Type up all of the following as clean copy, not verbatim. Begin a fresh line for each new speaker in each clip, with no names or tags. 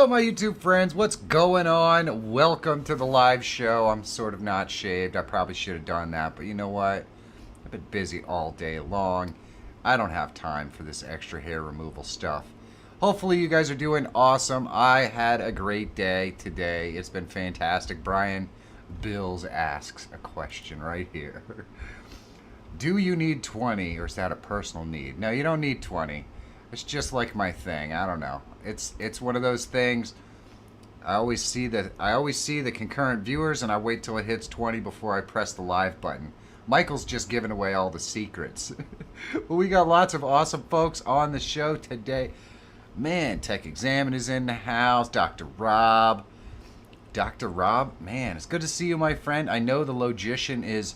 Hello, my YouTube friends. What's going on? Welcome to the live show. I'm sort of not shaved. I probably should have done that, but you know what? I've been busy all day long. I don't have time for this extra hair removal stuff. Hopefully, you guys are doing awesome. I had a great day today. It's been fantastic. Brian Bills asks a question right here. Do you need 20, or is that a personal need? No, you don't need 20. It's just like my thing. I don't know. It's one of those things. I always see the concurrent viewers, and I wait till it hits 20 before I press the live button. Michael's just giving away all the secrets. But we got lots of awesome folks on the show today. Man, Tech Examine is in the house. Dr. Rob. Dr. Rob, man, it's good to see you, my friend. I know the logician is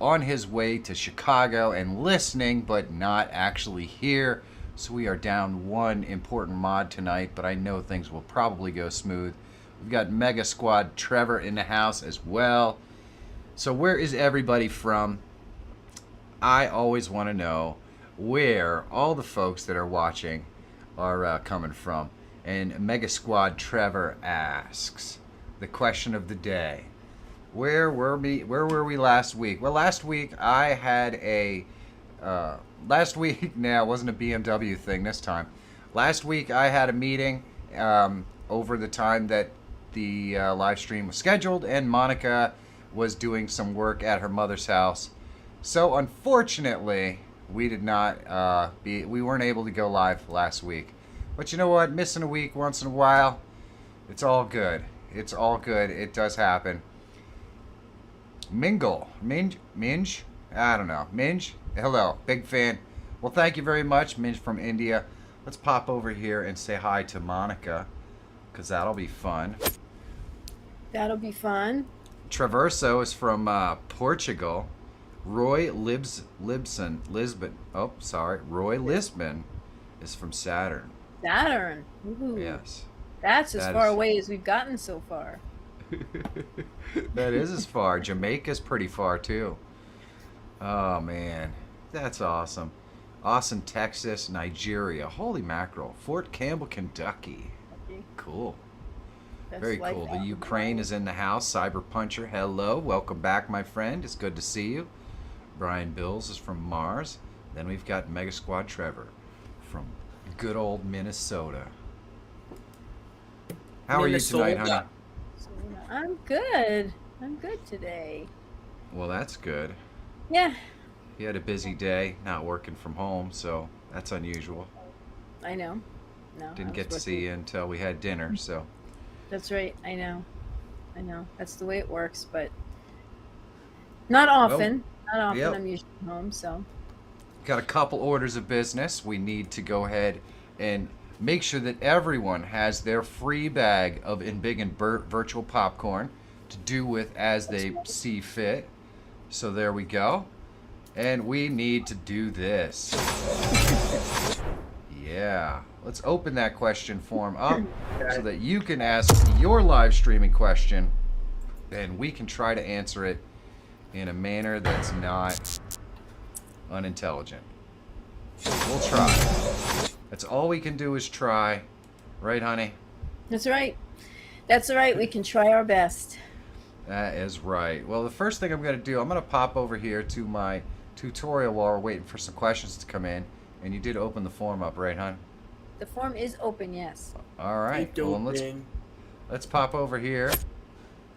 on his way to Chicago and listening, but not actually here. So we are down one important mod tonight, but I know things will probably go smooth. We've got Mega Squad Trevor in the house as well. So where is everybody from? I always want to know where all the folks that are watching are coming from. And Mega Squad Trevor asks the question of the day. Where were we last week? Well, last week I had a... last week, nah, it wasn't a BMW thing this time. Last week I had a meeting over the time that the live stream was scheduled, and Monica was doing some work at her mother's house. So unfortunately, we did not we weren't able to go live last week. But you know what? Missing a week once in a while, it's all good. It's all good. It does happen. Minge? I don't know. Minge? Hello, big fan. Well, thank you very much, Minge from India. Let's pop over here and say hi to Monica, because that'll be fun.
That'll be fun.
Traverso is from Portugal. Roy Lisbon. Oh, sorry. Roy Lisbon is from Saturn.
Saturn. Ooh.
Yes.
That's as far away as we've gotten so far.
That is as far. Jamaica's pretty far, too. Oh, man. That's awesome. Austin, Texas, Nigeria. Holy mackerel. Fort Campbell, Kentucky. Cool. Very cool. The Ukraine is in the house. Cyber Puncher, hello. Welcome back, my friend. It's good to see you. Brian Bills is from Mars. Then we've got Mega Squad Trevor from good old Minnesota. How are you tonight, honey?
I'm good. I'm good today.
Well, that's good.
Yeah.
You had a busy day, not working from home, so that's unusual.
I know. No.
Didn't get to see you until we had dinner, so.
That's right. I know. That's the way it works, but not often. Not often. Yep. I'm usually home, so.
Got a couple orders of business. We need to go ahead and make sure that everyone has their free bag of Embiggen virtual popcorn to do with as they see fit. So there we go. And we need to do this. Yeah. Let's open that question form up so that you can ask your live streaming question and we can try to answer it in a manner that's not unintelligent. We'll try. That's all we can do is try. Right, honey?
That's right. That's right. We can try our best.
That is right. Well, the first thing I'm going to do, I'm going to pop over here to my tutorial while we're waiting for some questions to come in. And you did open the form up, right, hon?
The form is open, yes.
All right. Well, let's pop over here.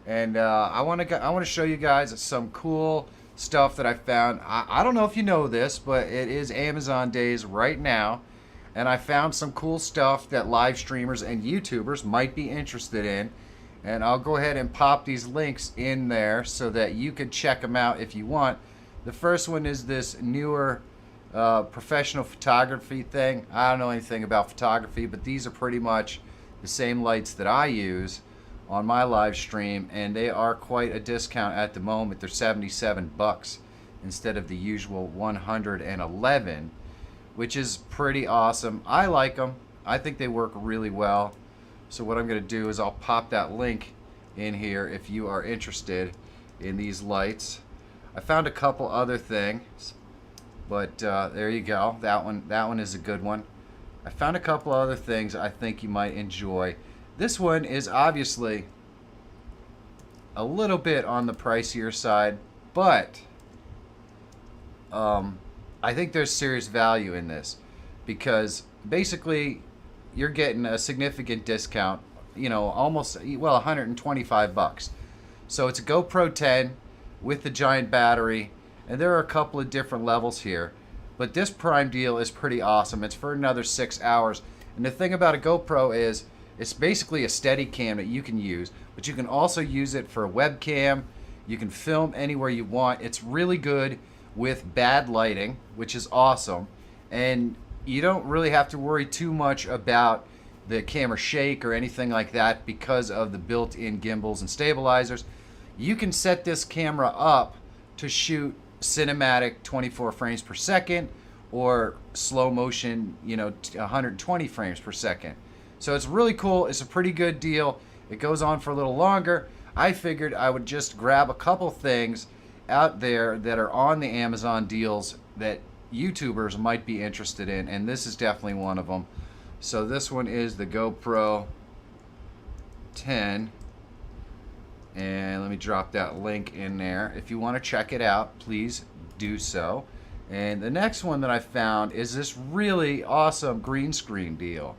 And I want to show you guys some cool stuff that I found. I don't know if you know this, but it is Amazon days right now. And I found some cool stuff that live streamers and YouTubers might be interested in. And I'll go ahead and pop these links in there so that you can check them out if you want. The first one is this newer professional photography thing. I don't know anything about photography, but these are pretty much the same lights that I use on my live stream, and they are quite a discount at the moment. They're 77 bucks instead of the usual 111, which is pretty awesome. I like them. I think they work really well. So what I'm going to do is I'll pop that link in here if you are interested in these lights. I found a couple other things, but there you go. That one is a good one. I found a couple other things I think you might enjoy. This one is obviously a little bit on the pricier side, but I think there's serious value in this because basically you're getting a significant discount, almost, well, 125 bucks. So it's a GoPro 10 with the giant battery, and there are a couple of different levels here. But this Prime deal is pretty awesome. It's for another 6 hours. And the thing about a GoPro is it's basically a steady cam that you can use, but you can also use it for a webcam. You can film anywhere you want. It's really good with bad lighting, which is awesome. And you don't really have to worry too much about the camera shake or anything like that because of the built-in gimbals and stabilizers. You can set this camera up to shoot cinematic 24 frames per second or slow motion, 120 frames per second. So it's really cool. It's a pretty good deal. It goes on for a little longer. I figured I would just grab a couple things out there that are on the Amazon deals that YouTubers might be interested in, and this is definitely one of them. So this one is the GoPro 10, and let me drop that link in there. If you want to check it out, please do so. And the next one that I found is this really awesome green screen deal.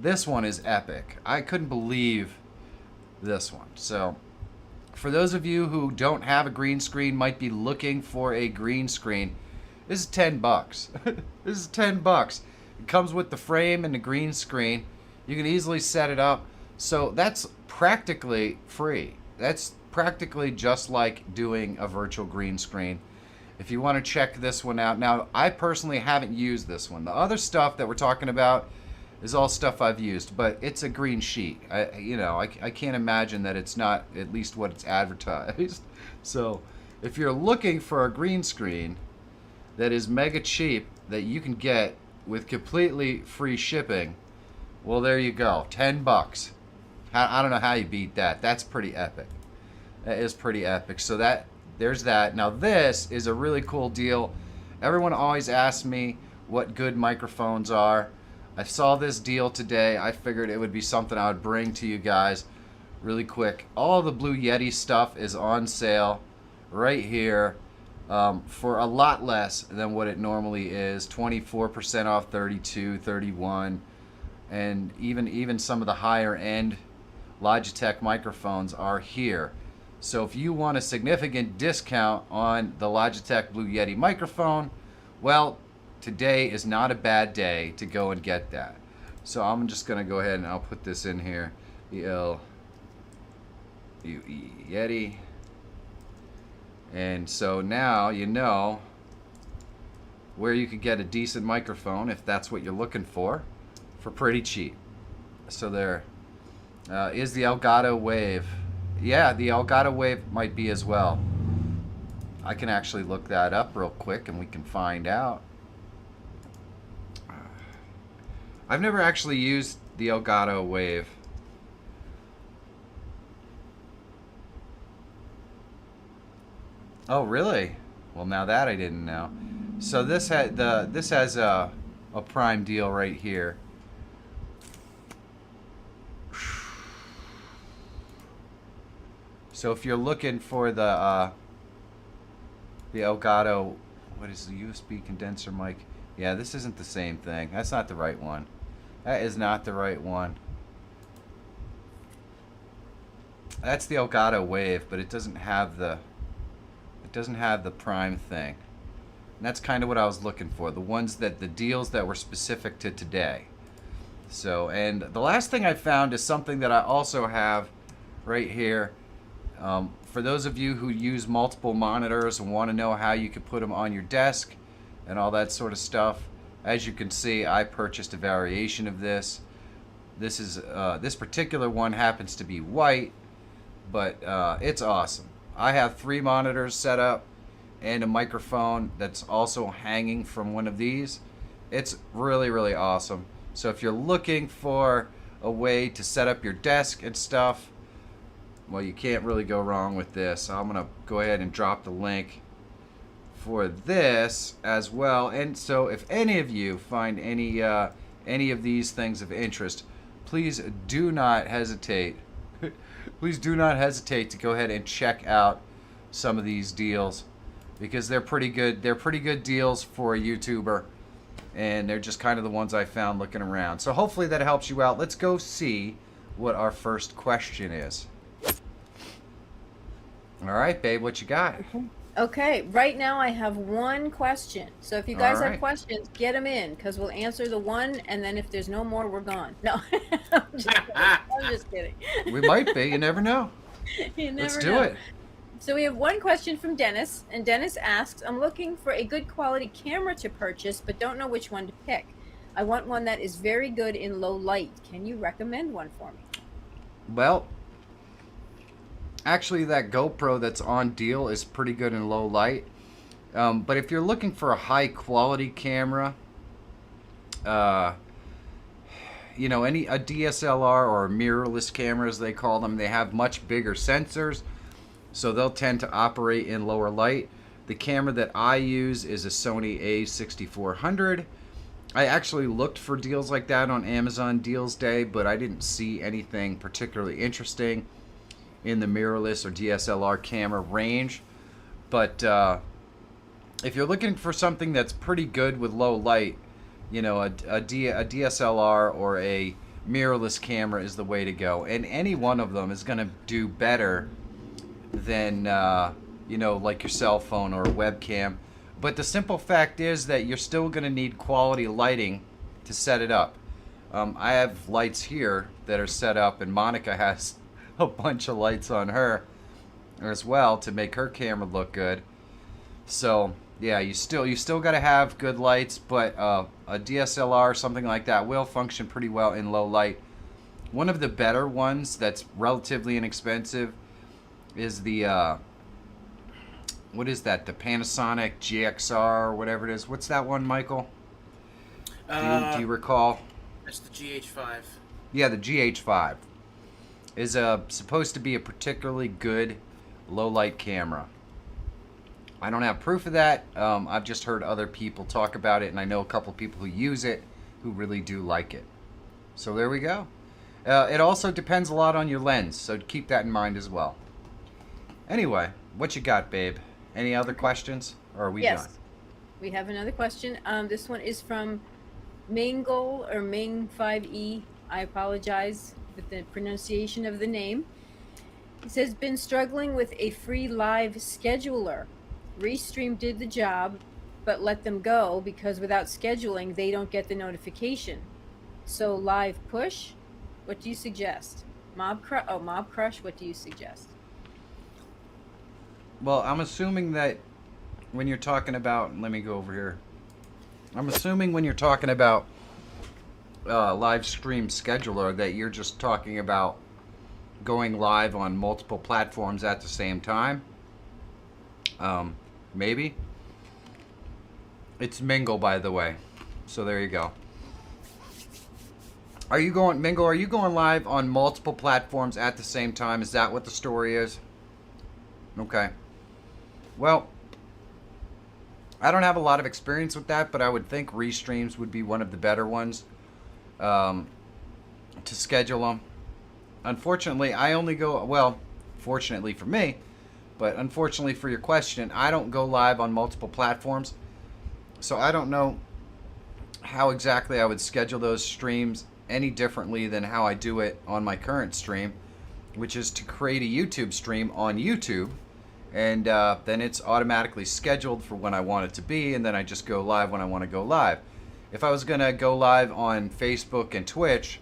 This one is epic. I couldn't believe this one. So for those of you who don't have a green screen, might be looking for a green screen, this is 10 bucks. This is 10 bucks. It comes with the frame and the green screen. You can easily set it up. So that's practically free. That's practically just like doing a virtual green screen. If you want to check this one out. Now, I personally haven't used this one. The other stuff that we're talking about is all stuff I've used, but it's a green sheet. I can't imagine that it's not at least what it's advertised. So if you're looking for a green screen that is mega cheap that you can get with completely free shipping, well, there you go. 10 bucks. I don't know how you beat that. That's pretty epic. That is pretty epic. So there's that. Now this is a really cool deal. Everyone always asks me what good microphones are. I saw this deal today. I figured it would be something I would bring to you guys really quick. All the Blue Yeti stuff is on sale right here for a lot less than what it normally is. 24% off, 32, 31, and even some of the higher end Logitech microphones are here. So if you want a significant discount on the Logitech Blue Yeti microphone, well, today is not a bad day to go and get that. So I'm just going to go ahead and I'll put this in here. The LUE Yeti. And so now you know where you could get a decent microphone if that's what you're looking for pretty cheap. So there is the Elgato Wave. Yeah, the Elgato Wave might be as well. I can actually look that up real quick and we can find out. I've never actually used the Elgato Wave. Oh, really? Well, now that I didn't know. So this has a Prime deal right here. So if you're looking for the Elgato, what is the USB condenser mic? Yeah, this isn't the same thing. That's not the right one. That is not the right one. That's the Elgato Wave, but it doesn't have the Prime thing. And that's kind of what I was looking for. The deals that were specific to today. So, and the last thing I found is something that I also have right here. For those of you who use multiple monitors and want to know how you could put them on your desk and all that sort of stuff, as you can see, I purchased a variation of this. This particular one happens to be white, but it's awesome. I have 3 monitors set up and a microphone that's also hanging from one of these. It's really, really awesome. So if you're looking for a way to set up your desk and stuff, well, you can't really go wrong with this. So I'm gonna go ahead and drop the link for this as well. And so if any of you find any of these things of interest, please do not hesitate. Please do not hesitate to go ahead and check out some of these deals because they're pretty good. They're pretty good deals for a YouTuber, and they're just kind of the ones I found looking around. So hopefully that helps you out. Let's go see what our first question is. All right, babe, what you got?
Okay, right now I have one question. So if you guys
All right.
have questions, get them in because we'll answer the one, and then if there's no more, we're gone. No, I'm just kidding.
We might be. You never know.
You never
Let's do
know.
it.
So we have one question from Dennis, and Dennis asks, I'm looking for a good quality camera to purchase, but don't know which one to pick. I want one that is very good in low light. Can you recommend one for me?
Well, actually, that GoPro that's on deal is pretty good in low light. But if you're looking for a high quality camera, you know, a DSLR or mirrorless camera, as they call them, they have much bigger sensors, so they'll tend to operate in lower light. The camera that I use is a Sony A6400. I actually looked for deals like that on Amazon Deals Day, but I didn't see anything particularly interesting in the mirrorless or DSLR camera range. But if you're looking for something that's pretty good with low light, you know, a DSLR or a mirrorless camera is the way to go. And any one of them is going to do better than, you know, like your cell phone or a webcam. But the simple fact is that you're still going to need quality lighting to set it up. I have lights here that are set up, and Monica has a bunch of lights on her as well to make her camera look good. So yeah, you still got to have good lights, but a DSLR or something like that will function pretty well in low light. One of the better ones that's relatively inexpensive is the what is that? The Panasonic GXR or whatever it is. What's that one, Michael? Do you recall?
That's the GH5.
Yeah, the GH5 is supposed to be a particularly good low light camera. I don't have proof of that. I've just heard other people talk about it, and I know a couple people who use it who really do like it. So there we go. It also depends a lot on your lens, so keep that in mind as well. Anyway, what you got, babe? Any other questions, or are we
Yes.
done?
We have another question. This one is from Mingle or Ming5E. I apologize with the pronunciation of the name. It says, been struggling with a free live scheduler. Restream did the job, but let them go because without scheduling, they don't get the notification. So live push, what do you suggest? Mob Crush, what do you suggest?
Well, I'm assuming that when you're talking about, let me go over here. I'm assuming when you're talking about live stream scheduler that you're just talking about going live on multiple platforms at the same time. Maybe. It's Mingle, by the way. So there you go. Mingle, are you going live on multiple platforms at the same time? Is that what the story is? Okay. Well, I don't have a lot of experience with that, but I would think Restreams would be one of the better ones to schedule them. Unfortunately, I only go, well, fortunately for me, but unfortunately for your question, I don't go live on multiple platforms. So I don't know how exactly I would schedule those streams any differently than how I do it on my current stream, which is to create a YouTube stream on YouTube, and then it's automatically scheduled for when I want it to be, and then I just go live when I want to go live. If I was going to go live on Facebook and Twitch,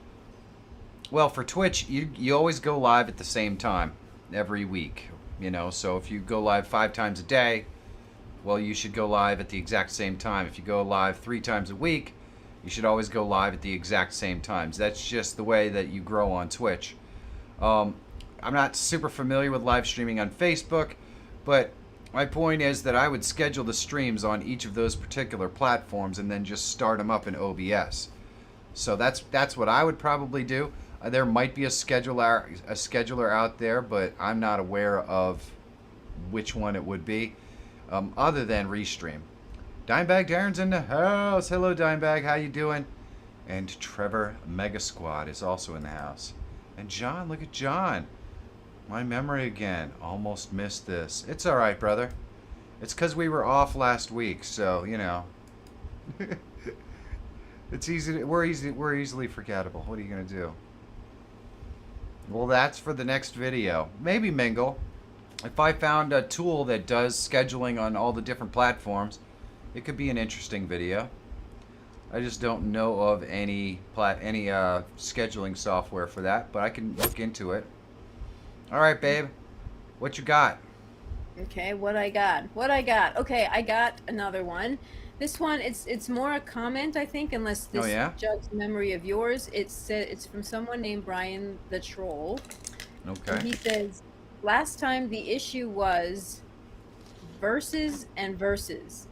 well, for Twitch, you always go live at the same time every week, you know, so if you go live 5 times a day, well, you should go live at the exact same time. If you go live 3 times a week, you should always go live at the exact same times. That's just the way that you grow on Twitch. I'm not super familiar with live streaming on Facebook, but my point is that I would schedule the streams on each of those particular platforms and then just start them up in OBS. So that's what I would probably do. There might be a scheduler out there, but I'm not aware of which one it would be, other than Restream. Dimebag Darren's in the house. Hello, Dimebag. How you doing? And Trevor Mega Squad is also in the house. And John, look at John. My memory again. Almost missed this. It's all right, brother. It's because we were off last week, so you know. It's easy. We're easily forgettable. What are you gonna do? Well, that's for the next video. Maybe Mingle. If I found a tool that does scheduling on all the different platforms, it could be an interesting video. I just don't know of any scheduling software for that, but I can look into it. All right, babe. What you got?
Okay, what I got? Okay, I got another one. This one, it's more a comment, I think, unless this jogs the memory of yours. It's from someone named Brian the Troll.
Okay.
And he says, last time the issue was verses and verses.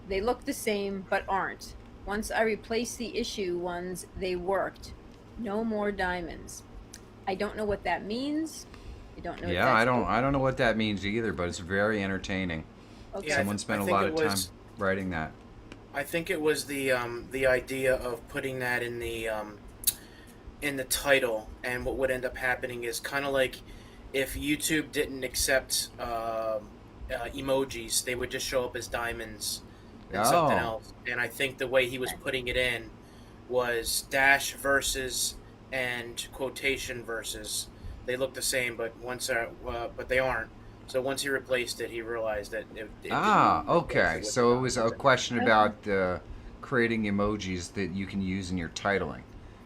They look the same, but aren't. Once I replaced the issue ones, they worked. No more diamonds. I don't know what that means. I don't know.
Yeah, I don't know what that means either, but it's very entertaining.
Okay.
Yeah,
Someone spent a lot of time writing that.
I think it was the idea of putting that in the title, and what would end up happening is kind of like if YouTube didn't accept emojis, they would just show up as diamonds and something else. And I think the way he was putting it in was dash versus and quotation versus. They look the same, but but they aren't. So once he replaced it, he realized that it
okay. So it was a question about creating emojis that you can use in your titling.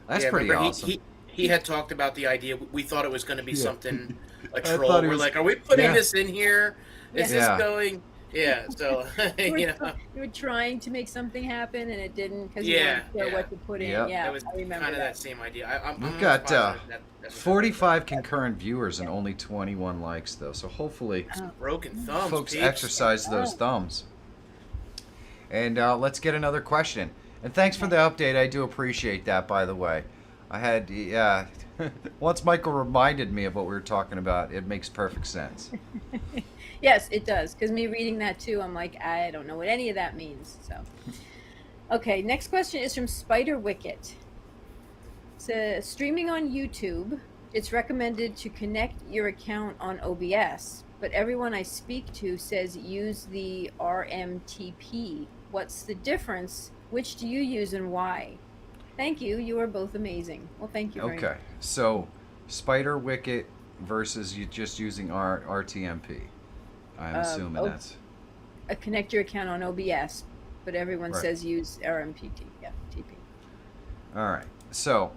That's pretty awesome.
He had talked about the idea. We thought it was going to be something, a
I
troll.
thought
We're like, are we putting this in here? Is this
Yeah.
going? Yeah, so,
You were trying to make something happen, and it didn't because you weren't sure what to put in.
Yep.
Yeah,
it was
I remember
kind of
that.
that same idea.
We've
I'm
got
positive that's what
45 concurrent viewers and only 21 likes, though. So hopefully
broken thumbs.
folks
peeps.
exercise those thumbs. And let's get another question. And thanks for the update. I do appreciate that, by the way. I had, once Michael reminded me of what we were talking about, it makes perfect sense.
Yes, it does. Because me reading that too, I'm like, I don't know what any of that means. So, okay, next question is from Spider Wicket. So, streaming on YouTube, it's recommended to connect your account on OBS, but everyone I speak to says use the RMTP. What's the difference? Which do you use and why? Thank you. You are both amazing. Well, thank you very much.
Okay, so Spider Wicket versus you just using RTMP. I'm assuming that's...
Connect your account on OBS, but everyone says use RMPT. Yeah, TP.
All right. So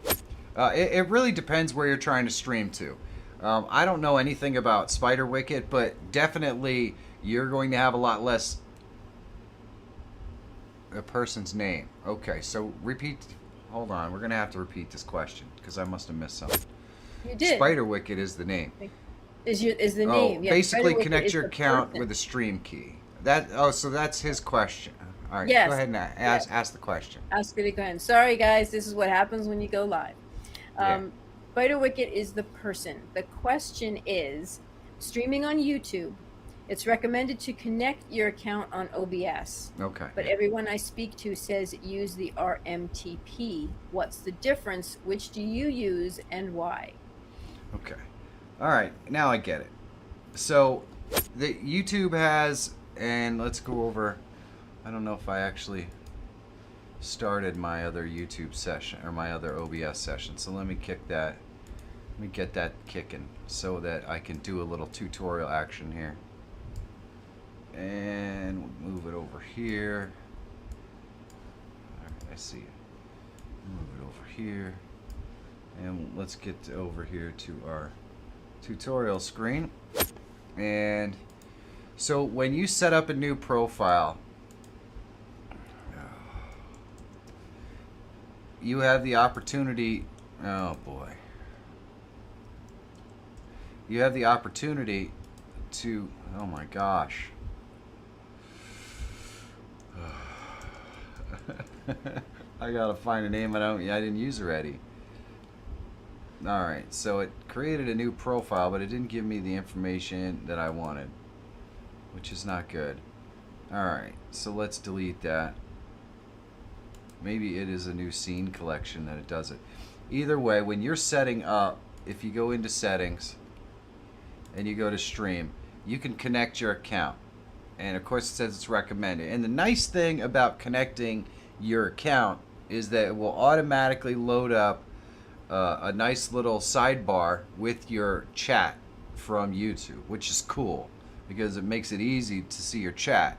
it really depends where you're trying to stream to. I don't know anything about Spider Wicket, but definitely you're going to have a lot less... A person's name. Okay, so repeat... Hold on, we're going to have to repeat this question because I must have missed something.
You did.
Spider Wicket is the name.
Is the name. Yeah,
basically
Spider
connect
Wicket
your
is the
account
person.
with a stream key. So that's his question. All right,
Yes.
go ahead and ask the question.
Ask it again. Sorry, guys. This is what happens when you go live. Spider Wicket is the person. The question is, streaming on YouTube, it's recommended to connect your account on OBS.
Okay.
But everyone I speak to says use the RMTP. What's the difference? Which do you use and why?
Okay. All right. Now I get it. So the YouTube has, and let's go over. I don't know if I actually started my other YouTube session or my other OBS session. So let me kick that. Let me get that kicking so that I can do a little tutorial action here. And we'll move it over here. All right, I see it. Move it over here. And let's get over here to our tutorial screen. And so when you set up a new profile, you have the opportunity, oh boy. You have the opportunity to, oh my gosh. I gotta find a name I didn't use already. Alright, so it created a new profile, but it didn't give me the information that I wanted, which is not good. Alright, so let's delete that. Maybe it is a new scene collection that it does it. Either way, when you're setting up, if you go into settings and you go to stream, you can connect your account. And of course it says it's recommended. And the nice thing about connecting your account is that it will automatically load up a nice little sidebar with your chat from YouTube, which is cool because it makes it easy to see your chat.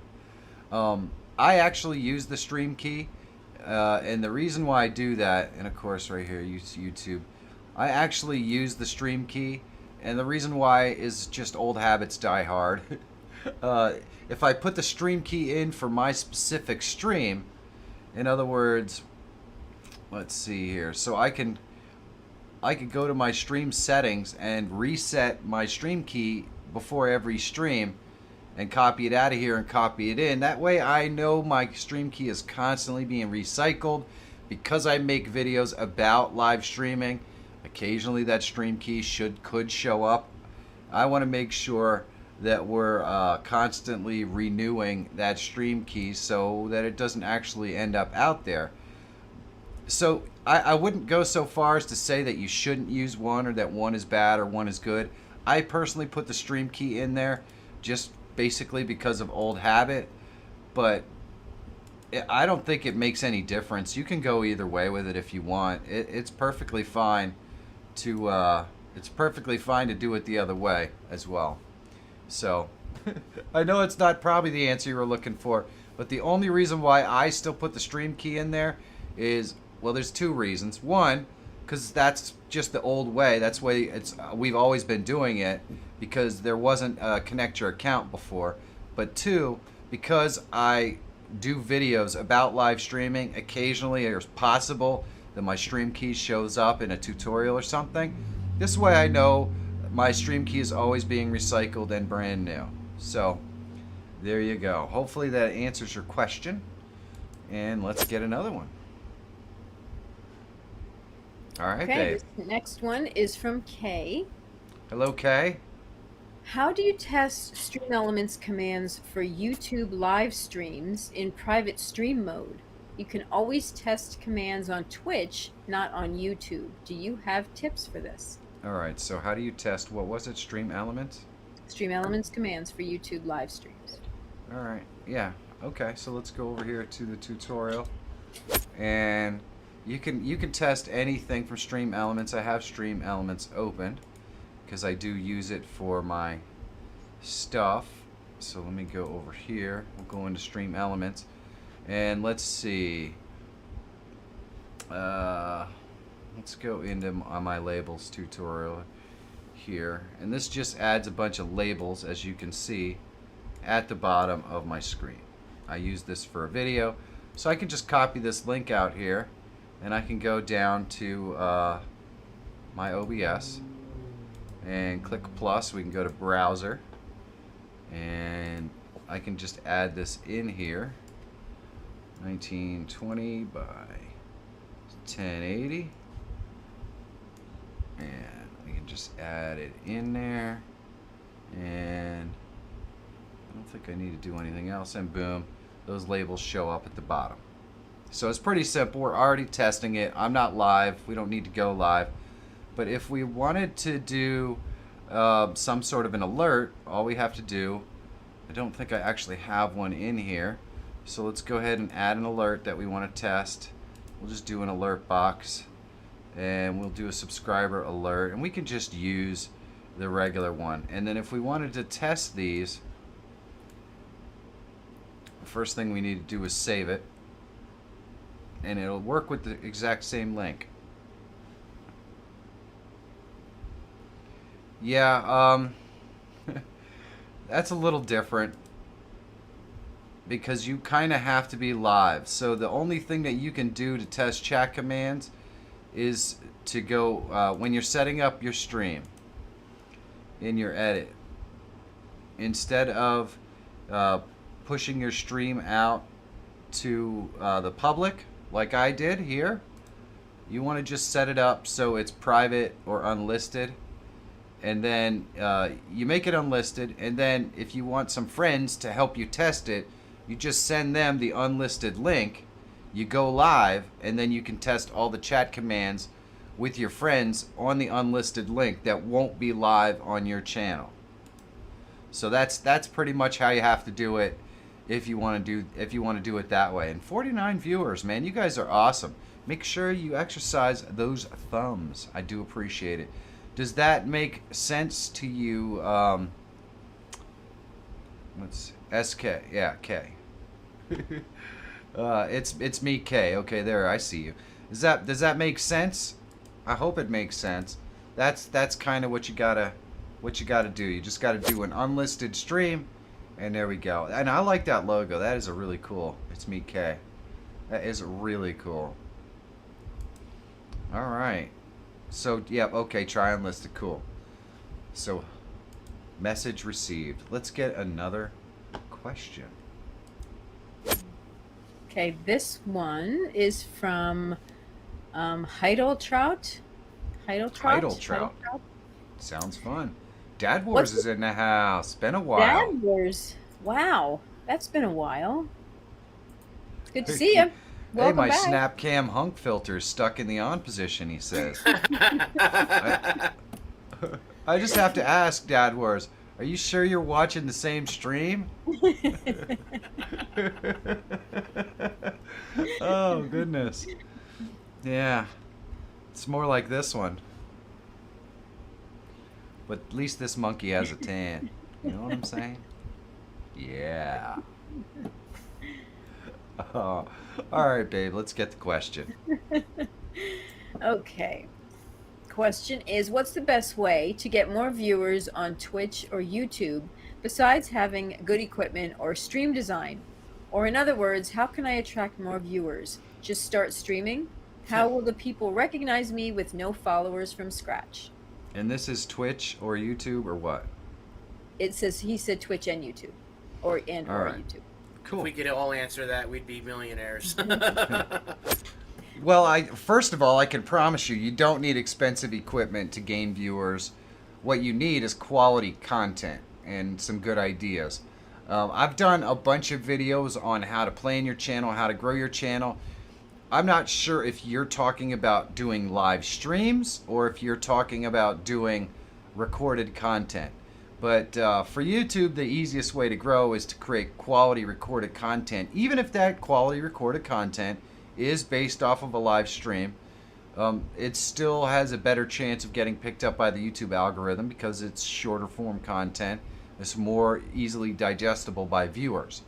I actually use the stream key, and the reason why I do that, and of course right here, YouTube, I actually use the stream key, and the reason why is just old habits die hard. If I put the stream key in for my specific stream, in other words, let's see here, so I could go to my stream settings and reset my stream key before every stream and copy it out of here and copy it in. That way I know my stream key is constantly being recycled because I make videos about live streaming. Occasionally that stream key could show up. I want to make sure that we're constantly renewing that stream key so that it doesn't actually end up out there. So I wouldn't go so far as to say that you shouldn't use one or that one is bad or one is good. I personally put the stream key in there just basically because of old habit, but I don't think it makes any difference. You can go either way with it if you want. It's perfectly fine to do it the other way as well. So I know it's not probably the answer you were looking for, but the only reason why I still put the stream key in there is, well, there's two reasons. One, because that's just the old way. That's the way we've always been doing it, because there wasn't a connect your account before. But two, because I do videos about live streaming, occasionally it's possible that my stream key shows up in a tutorial or something. This way I know my stream key is always being recycled and brand new. So there you go. Hopefully that answers your question. And let's get another one. All right,
Okay,
babe.
this next one is from Kay.
Hello, Kay.
How do you test StreamElements commands for YouTube live streams in private stream mode? You can always test commands on Twitch, not on YouTube. Do you have tips for this?
All right, so how do you test, what was it, StreamElements?
StreamElements commands for YouTube live streams.
All right, yeah, okay, so let's go over here to the tutorial. And you can test anything from StreamElements. I have StreamElements opened because I do use it for my stuff. So let me go over here. We'll go into StreamElements. And let's see. Let's go into my labels tutorial here. And this just adds a bunch of labels, as you can see, at the bottom of my screen. I use this for a video. So I can just copy this link out here. And I can go down to my OBS and click plus. We can go to browser. And I can just add this in here. 1920 by 1080, and we can just add it in there, and I don't think I need to do anything else, and boom, those labels show up at the bottom. So it's pretty simple. We're already testing it. I'm not live. We don't need to go live, but if we wanted to do some sort of an alert, all we have to do, I don't think I actually have one in here, so let's go ahead and add an alert that we want to test. We'll just do an alert box, and we'll do a subscriber alert, and we can just use the regular one. And then if we wanted to test these, the first thing we need to do is save it, and it'll work with the exact same link. Yeah, that's a little different, because you kind of have to be live. So the only thing that you can do to test chat commands is to go, when you're setting up your stream in your edit, instead of pushing your stream out to the public like I did here, you want to just set it up so it's private or unlisted. And then you make it unlisted, and then if you want some friends to help you test it, you just send them the unlisted link. you go live, and then you can test all the chat commands with your friends on the unlisted link that won't be live on your channel. So that's pretty much how you have to do it if you want to do it that way. And 49 viewers, man, you guys are awesome. Make sure you exercise those thumbs. I do appreciate it. Does that make sense to you? Let's see. SK, yeah, K. It's me, K. Okay, there, I see you. Does that make sense? I hope it makes sense. That's kind of what you gotta do. You just gotta do an unlisted stream, and there we go. And I like that logo. That is a really cool. It's me, K. That is really cool. All right. So yeah, okay. Try unlisted. Cool. So, message received. Let's get another question.
Okay, this one is from Heideltraut.
Heideltraut. Sounds fun. Dad Wars is in the house. Been a while.
Dad Wars. Wow, that's been a while. It's good to see you.
Hey,
Welcome
my
back.
Snapcam hunk filter is stuck in the on position, he says. I just have to ask, Dad Wars, are you sure you're watching the same stream? Oh, goodness. Yeah. It's more like this one. But at least this monkey has a tan. You know what I'm saying? Yeah. Oh. All right, babe, let's get the question.
Okay. Question is, what's the best way to get more viewers on Twitch or YouTube besides having good equipment or stream design? Or in other words, how can I attract more viewers? Just start streaming? How will the people recognize me with no followers from scratch?
And this is Twitch or YouTube or what?
He said Twitch and YouTube. Or
All right.
YouTube.
Cool.
If we could all answer that, we'd be millionaires.
Well, first of all, I can promise you don't need expensive equipment to gain viewers. What you need is quality content and some good ideas. I've done a bunch of videos on how to play in your channel, how to grow your channel. I'm not sure if you're talking about doing live streams or if you're talking about doing recorded content. But for YouTube, the easiest way to grow is to create quality recorded content, even if that quality recorded content is based off of a live stream. It still has a better chance of getting picked up by the YouTube algorithm because it's shorter form content. It's more easily digestible by viewers.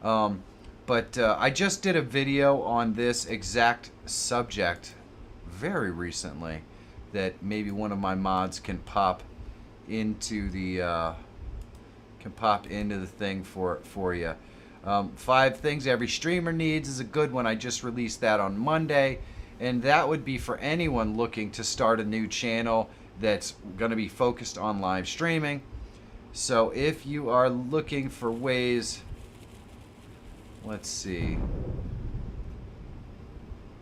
But I just did a video on this exact subject very recently that maybe one of my mods can pop into the thing for you. 5 things every streamer needs is a good one. I just released that on Monday, and that would be for anyone looking to start a new channel that's going to be focused on live streaming. So if you are looking for ways, let's see.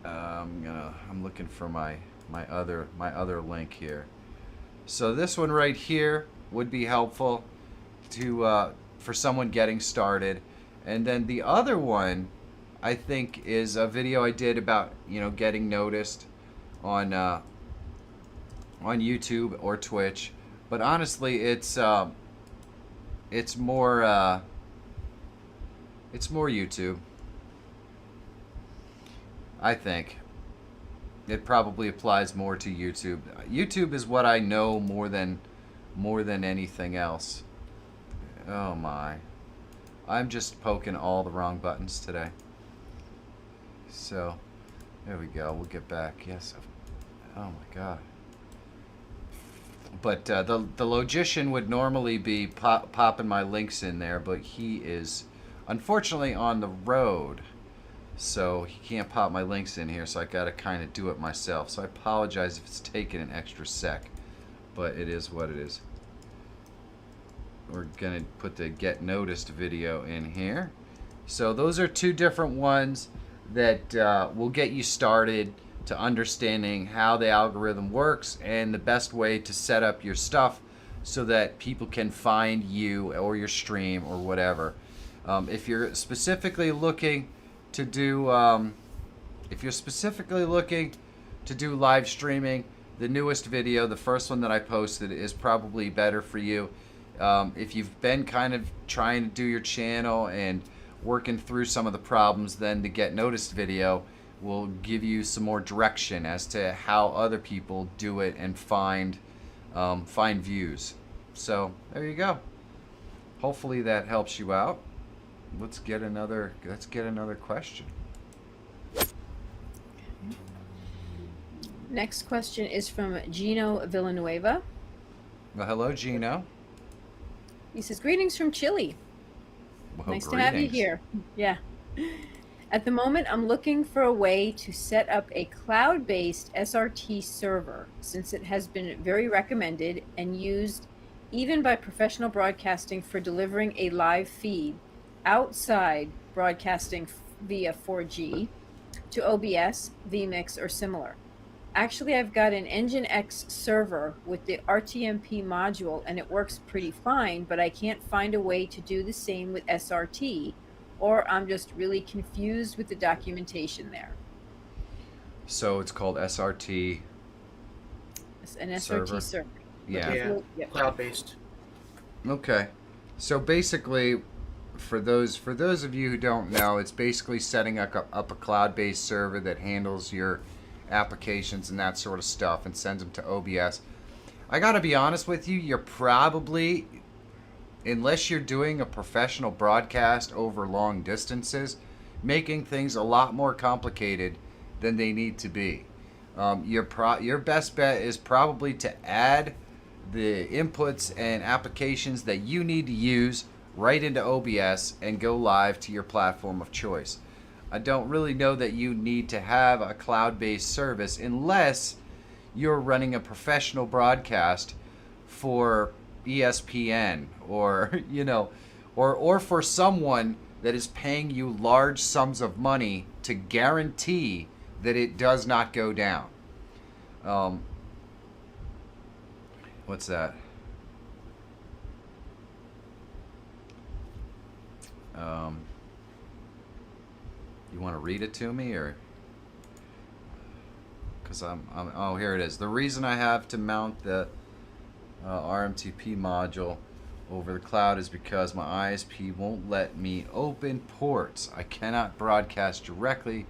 I'm looking for my other link here. So this one right here would be helpful to for someone getting started. And then the other one, I think, is a video I did about getting noticed on YouTube or Twitch. But honestly, it's more YouTube. I think it probably applies more to YouTube. YouTube is what I know more than anything else. Oh my. I'm just poking all the wrong buttons today. So, there we go. We'll get back. Yes. Oh my god. But the logician would normally be popping my links in there, but he is unfortunately on the road. So he can't pop my links in here, so I gotta kind of do it myself. So I apologize if it's taking an extra sec, but it is what it is. We're gonna put the get noticed video in here. So those are 2 different ones that will get you started to understanding how the algorithm works and the best way to set up your stuff so that people can find you or your stream or whatever. If you're specifically looking to do If you're specifically looking to do live streaming, the newest video, the first one that I posted, is probably better for you. If you've been kind of trying to do your channel and working through some of the problems, then the Get Noticed video will give you some more direction as to how other people do it and find views. So there you go. Hopefully that helps you out. Let's get another question.
Next question is from Gino Villanueva.
Well, hello, Gino.
He says, greetings from Chile.
Well,
Nice to have you
greetings.
here. Yeah. At the moment, I'm looking for a way to set up a cloud-based SRT server, since it has been very recommended and used even by professional broadcasting for delivering a live feed outside broadcasting via 4G to OBS, vMix, or similar. Actually, I've got an Nginx server with the RTMP module, and it works pretty fine, but I can't find a way to do the same with SRT, or I'm just really confused with the documentation there.
So it's called SRT.
It's an
Server.
SRT server.
Yeah.
Yeah,
Yep.
cloud-based.
Okay. So basically, for those of you who don't know, it's basically setting up a cloud-based server that handles your applications and that sort of stuff and sends them to OBS. I gotta be honest with you, you're probably, unless you're doing a professional broadcast over long distances, making things a lot more complicated than they need to be. Your best bet is probably to add the inputs and applications that you need to use right into OBS and go live to your platform of choice. I don't really know that you need to have a cloud-based service unless you're running a professional broadcast for ESPN or or for someone that is paying you large sums of money to guarantee that it does not go down. What's that? You want to read it to me, or? Because oh, here it is. The reason I have to mount the RMTP module over the cloud is because my ISP won't let me open ports. I cannot broadcast directly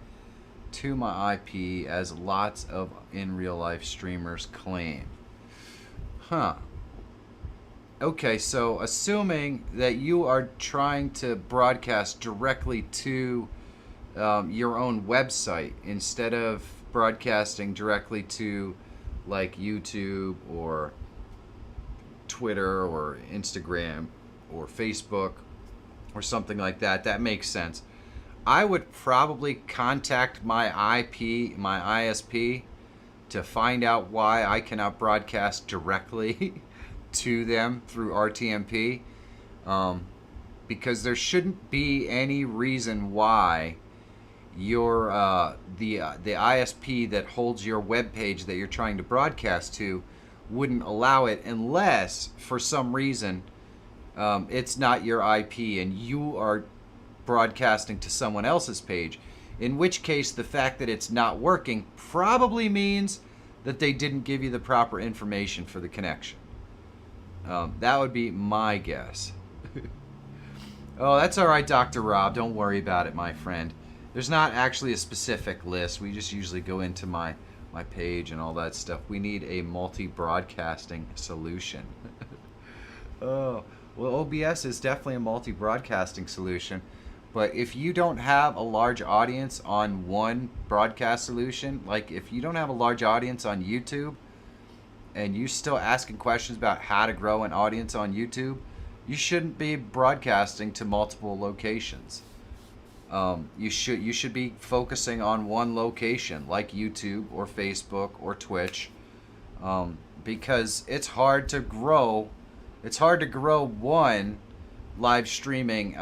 to my IP, as lots of in real life streamers claim. Huh. Okay, so assuming that you are trying to broadcast directly to your own website instead of broadcasting directly to like YouTube or Twitter or Instagram or Facebook or something like that, that makes sense. I would probably contact my ISP to find out why I cannot broadcast directly to them through RTMP, because there shouldn't be any reason why your the ISP that holds your web page that you're trying to broadcast to wouldn't allow it, unless for some reason it's not your IP and you are broadcasting to someone else's page, in which case the fact that it's not working probably means that they didn't give you the proper information for the connection. That would be my guess. Oh, that's all right, Dr. Rob. Don't worry about it, my friend. There's not actually a specific list. We just usually go into my page and all that stuff. We need a multi-broadcasting solution. Oh, well, OBS is definitely a multi-broadcasting solution. But if you don't have a large audience on one broadcast solution, like if you don't have a large audience on YouTube and you're still asking questions about how to grow an audience on YouTube, you shouldn't be broadcasting to multiple locations. You should be focusing on one location, like YouTube or Facebook or Twitch, because it's hard to grow. It's hard to grow one live streaming.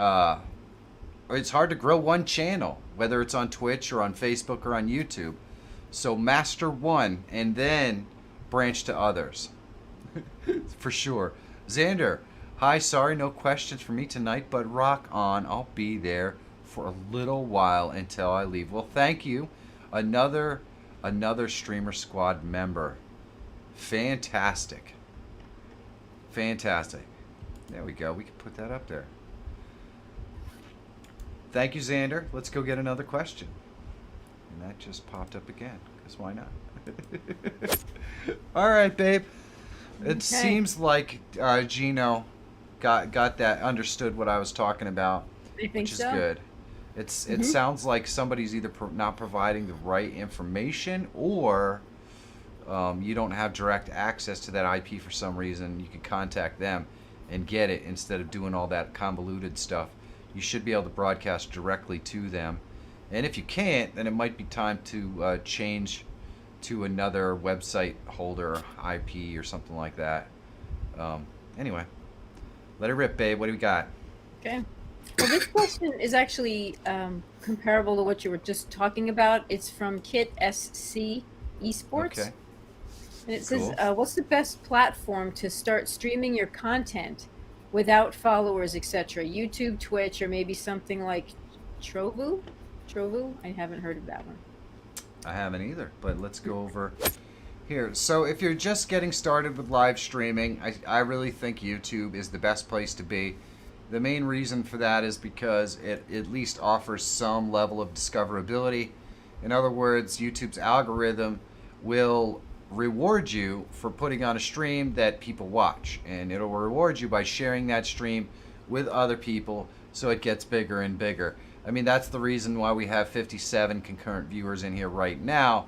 It's hard to grow one channel, whether it's on Twitch or on Facebook or on YouTube. So master one and then branch to others. For sure. Xander, hi, sorry, no questions for me tonight, but rock on. I'll be there for a little while until I leave. Well, thank you. Another Streamer Squad member. Fantastic. Fantastic. There we go. We can put that up there. Thank you, Xander. Let's go get another question. And that just popped up again, because why not? All right, babe. It
Okay.
seems like Gino got that, understood what I was talking about,
I think
which is
so.
good. It
Mhm.
sounds like somebody's either not providing the right information, or you don't have direct access to that IP for some reason. You can contact them and get it instead of doing all that convoluted stuff. You should be able to broadcast directly to them. And if you can't, then it might be time to change to another website holder, IP, or something like that. Anyway, let it rip, babe. What do we got?
Okay. Well, this question is actually comparable to what you were just talking about. It's from Kit SC Esports.
Okay.
And it says,
Cool.
what's the best platform to start streaming your content without followers, etc.? YouTube, Twitch, or maybe something like Trovu? Trovu? I haven't heard of that one.
I haven't either, but let's go over here. So if you're just getting started with live streaming, I really think YouTube is the best place to be. The main reason for that is because it at least offers some level of discoverability. In other words, YouTube's algorithm will reward you for putting on a stream that people watch, and it'll reward you by sharing that stream with other people, so it gets bigger and bigger. I mean, that's the reason why we have 57 concurrent viewers in here right now.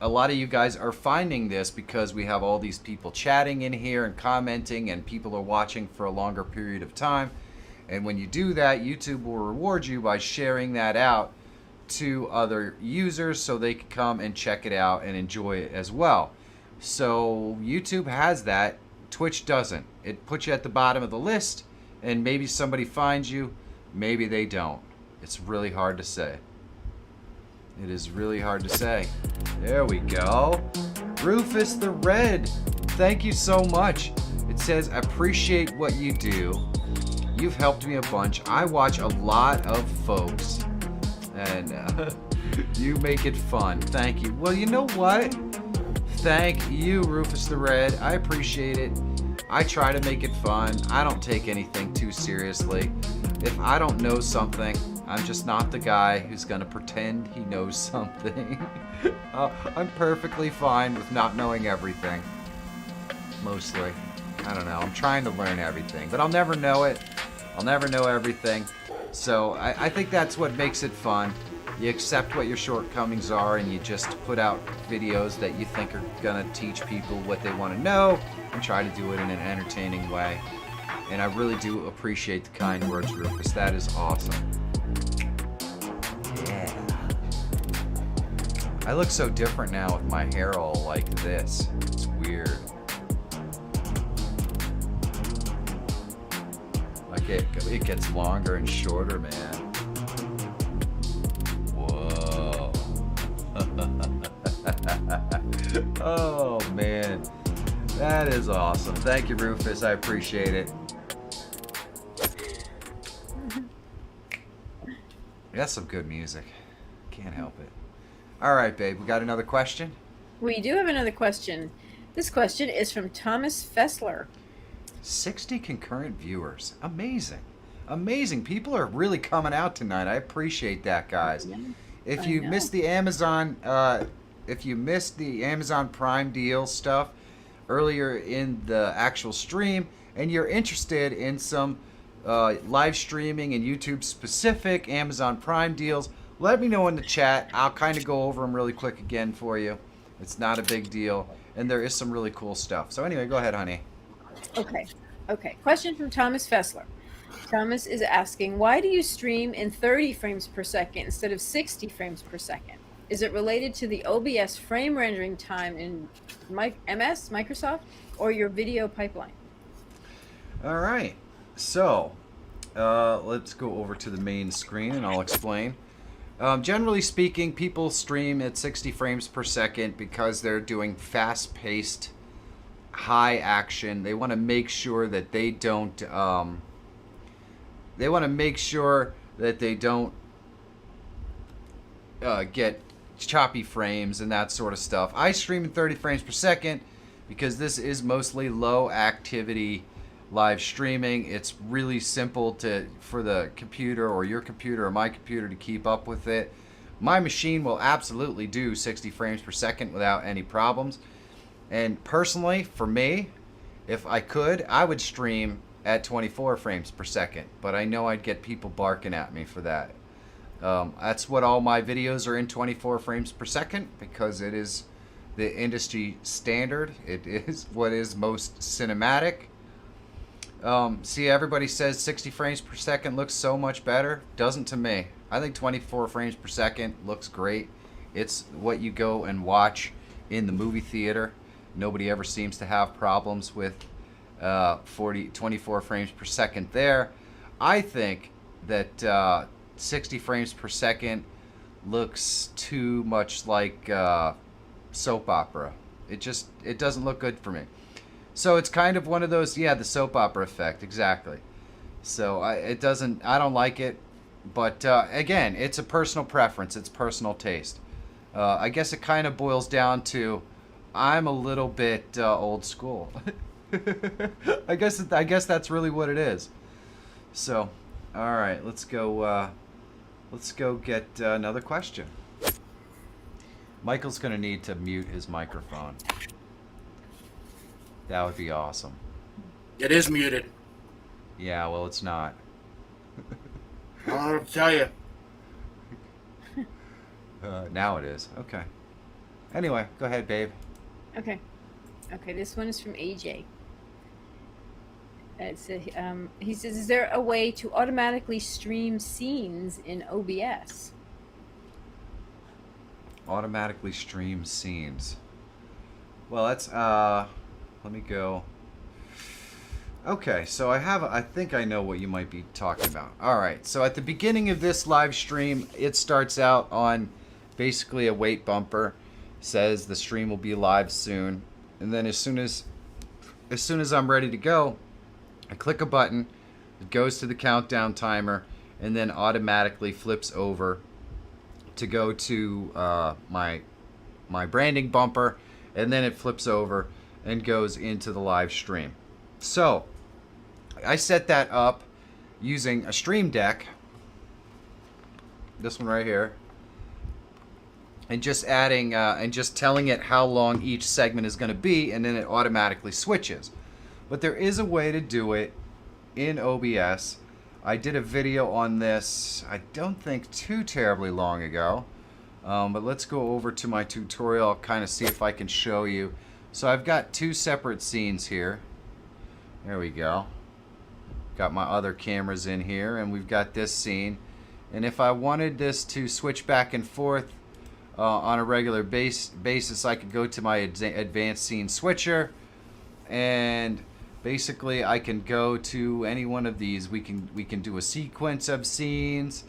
A lot of you guys are finding this because we have all these people chatting in here and commenting, and people are watching for a longer period of time. And when you do that, YouTube will reward you by sharing that out to other users so they can come and check it out and enjoy it as well. So YouTube has that. Twitch doesn't. It puts you at the bottom of the list, and maybe somebody finds you, maybe they don't. It's really hard to say. It is really hard to say. There we go. Rufus the Red, thank you so much. It says, appreciate what you do. You've helped me a bunch. I watch a lot of folks, and you make it fun. Thank you. Well, you know what? Thank you, Rufus the Red. I appreciate it. I try to make it fun. I don't take anything too seriously. If I don't know something, I'm just not the guy who's gonna pretend he knows something. I'm perfectly fine with not knowing everything. Mostly. I don't know. I'm trying to learn everything, but I'll never know it. I'll never know everything. So I think that's what makes it fun. You accept what your shortcomings are, and you just put out videos that you think are gonna teach people what they want to know, and try to do it in an entertaining way. And I really do appreciate the kind words, Rufus. That is awesome. Yeah. I look so different now with my hair all like this. It's weird. Like it gets longer and shorter, man. Whoa. Oh, man. That is awesome. Thank you, Rufus. I appreciate it. That's some good music. Can't help it. All right, babe. We got another question?
We do have another question. This question is from Thomas Fessler.
60 concurrent viewers. Amazing. Amazing. People are really coming out tonight. I appreciate that, guys. If
I
you
know.
missed the Amazon Prime deal stuff earlier in the actual stream, and you're interested in some live streaming and YouTube specific Amazon Prime deals, let me know in the chat. I'll kind of go over them really quick again for you. It's not a big deal, and there is some really cool stuff. So anyway, go ahead, honey.
Okay. Question from Thomas Fessler. Thomas is asking, why do you stream in 30 frames per second instead of 60 frames per second? Is it related to the OBS frame rendering time in Microsoft, or your video pipeline?
All right. So let's go over to the main screen, and I'll explain. Generally speaking, people stream at 60 frames per second because they're doing fast-paced, high action. They want to make sure that they don't. Get choppy frames and that sort of stuff. I stream in 30 frames per second because this is mostly low activity live streaming. It's really simple for the computer or your computer or my computer to keep up with it. My machine will absolutely do 60 frames per second without any problems. And personally, for me, if I could, I would stream at 24 frames per second. But I know I'd get people barking at me for that. That's what all my videos are in 24 frames per second because it is the industry standard. It is what is most cinematic. See, everybody says 60 frames per second looks so much better. Doesn't to me. I think 24 frames per second looks great. It's what you go and watch in the movie theater. Nobody ever seems to have problems with 24 frames per second there. I think that 60 frames per second looks too much like soap opera. It doesn't look good for me. So it's kind of one of those, yeah, the soap opera effect, exactly. So I don't like it, but again, it's a personal preference, it's personal taste. I guess it kind of boils down to I'm a little bit old school. I guess that's really what it is. So, all right, let's go get another question. Michael's gonna need to mute his microphone. That would be awesome.
It is muted.
Yeah, well, it's not.
I'll tell you.
Now it is. Okay. Anyway, go ahead, babe.
Okay. Okay, this one is from AJ. He says, is there a way to automatically stream scenes in OBS?
Automatically stream scenes. Well, that's let me go. Okay, so I think I know what you might be talking about. All right, so at the beginning of this live stream, it starts out on basically a wait bumper, says the stream will be live soon, and then as soon as I'm ready to go, I click a button, it goes to the countdown timer, and then automatically flips over to go to my branding bumper, and then it flips over and goes into the live stream. So I set that up using a Stream Deck, this one right here, and just adding and just telling it how long each segment is going to be, and then it automatically switches. But there is a way to do it in OBS. I did a video on this, I don't think too terribly long ago, but let's go over to my tutorial. I'll kind of see if I can show you. So I've got two separate scenes here. There we go. Got my other cameras in here, and we've got this scene. And if I wanted this to switch back and forth on a regular basis, I could go to my advanced scene switcher, and basically I can go to any one of these. We can do a sequence of scenes.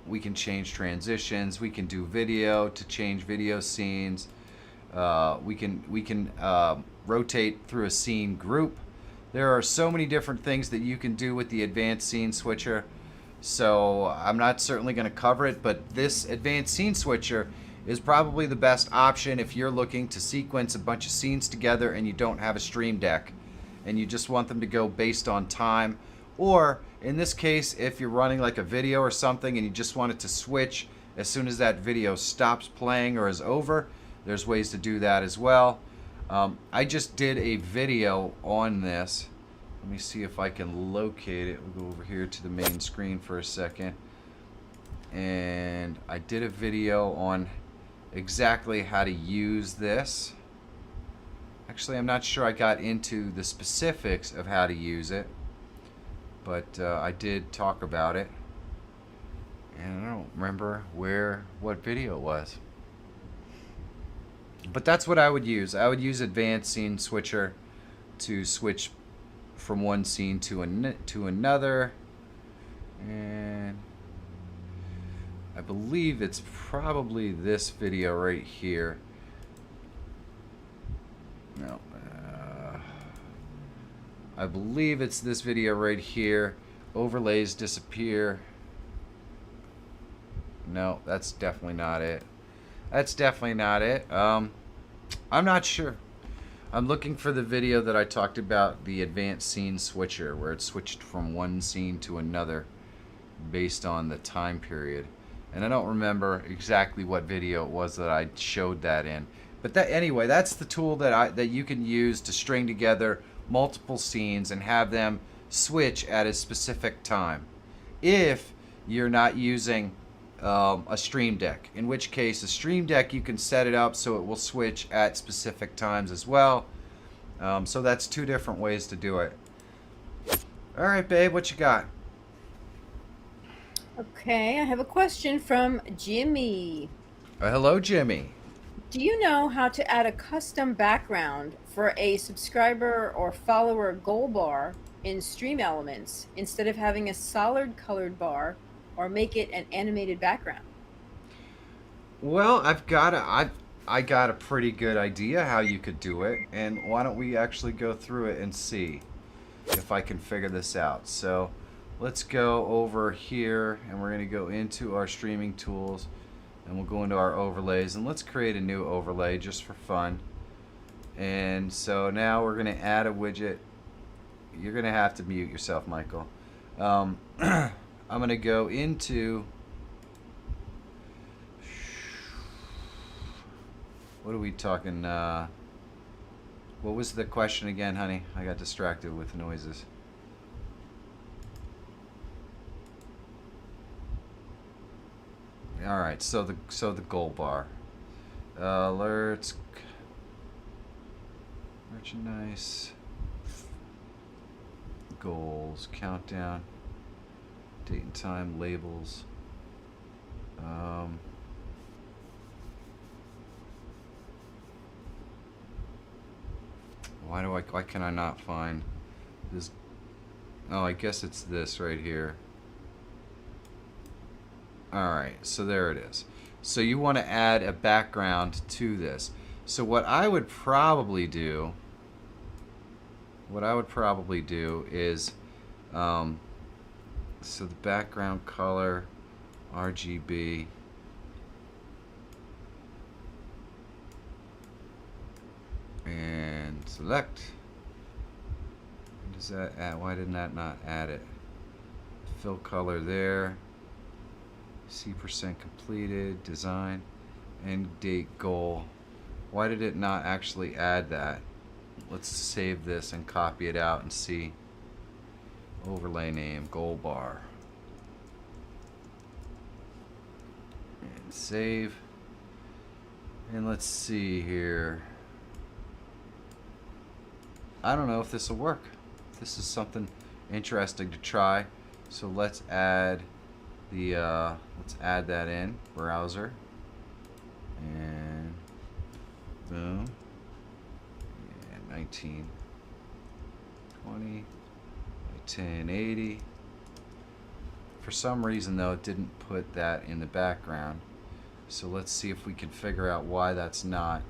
We can change transitions. We can do video to change video scenes. We can rotate through a scene group. There are so many different things that you can do with the advanced scene switcher. So I'm not certainly going to cover it, but this advanced scene switcher is probably the best option if you're looking to sequence a bunch of scenes together and you don't have a Stream Deck and you just want them to go based on time. Or in this case, if you're running like a video or something and you just want it to switch as soon as that video stops playing or is over, there's ways to do that as well. I just did a video on this. Let me see if I can locate it. We'll go over here to the main screen for a second. And I did a video on exactly how to use this. Actually, I'm not sure I got into the specifics of how to use it, but I did talk about it. And I don't remember what video it was. But that's what I would use. I would use Advanced Scene Switcher to switch from one scene to another. And I believe it's probably this video right here. No. I believe it's this video right here. Overlays disappear. No, that's definitely not it. That's definitely not it. I'm not sure. I'm looking for the video that I talked about, the advanced scene switcher, where it switched from one scene to another based on the time period. And I don't remember exactly what video it was that I showed that in. But that anyway, that's the tool that you can use to string together multiple scenes and have them switch at a specific time. If you're not using a Stream Deck, in which case a Stream Deck you can set it up so it will switch at specific times as well. So that's two different ways to do it. All right, babe, what you got?
Okay, I have a question from Jimmy.
Hello, Jimmy.
Do you know how to add a custom background for a subscriber or follower goal bar in Stream Elements instead of having a solid colored bar, or make it an animated background?
Well, I got a pretty good idea how you could do it, and why don't we actually go through it and see if I can figure this out. So let's go over here, and we're going to go into our streaming tools, and we'll go into our overlays, and let's create a new overlay just for fun. And so now we're going to add a widget. You're going to have to mute yourself, Michael. I'm going to go into, what are we talking, what was the question again, honey? I got distracted with noises. All right, so the goal bar, alerts, merchandise, goals, countdown, date and time, labels. Why can I not find this? Oh, I guess it's this right here. Alright, so there it is. So you want to add a background to this. So what I would probably do is, so the background color, RGB, and select. Does that add? Why did that not add it? Fill color there. C percent completed, design, end date goal. Why did it not actually add that? Let's save this and copy it out and see. Overlay name, goal bar. And save. And let's see here. I don't know if this will work. This is something interesting to try. So let's add the let's add that in browser, and boom, and 1920 by 1080. For some reason though, it didn't put that in the background, so let's see if we can figure out why that's not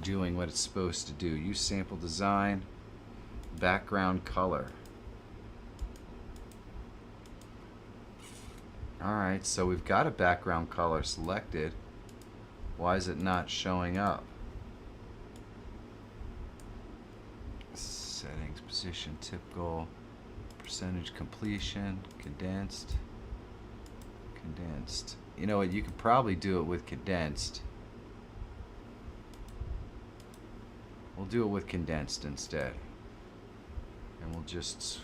doing what it's supposed to do. Use sample design, background color. Alright, so we've got a background color selected. Why is it not showing up? Settings, position, tip goal, percentage completion, condensed. You know what, you could probably do it with condensed. We'll do it with condensed instead. And we'll just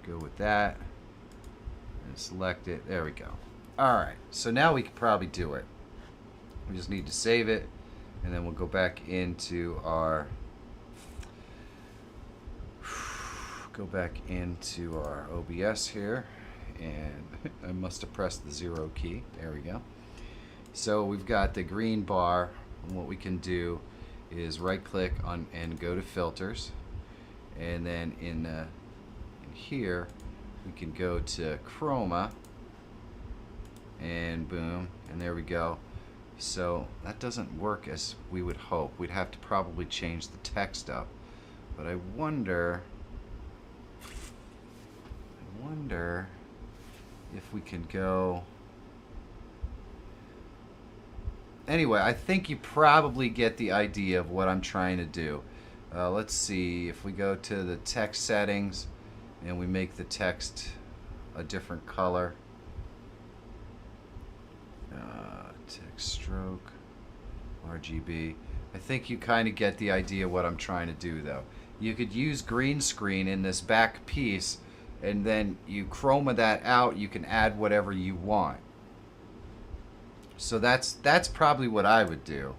go with that. And select it. There we go. Alright, so now we can probably do it. We just need to save it, and then we'll go back into our OBS here, and I must have pressed the 0 key. There we go. So we've got the green bar, and what we can do is right click on and go to filters, and then in here we can go to chroma, and boom, and there we go. So that doesn't work as we would hope. We'd have to probably change the text up, but I wonder if we can go anyway, I think you probably get the idea of what I'm trying to do. Let's see if we go to the text settings and we make the text a different color. Text stroke, RGB. I think you kind of get the idea of what I'm trying to do, though. You could use green screen in this back piece, and then you chroma that out. You can add whatever you want. So that's probably what I would do.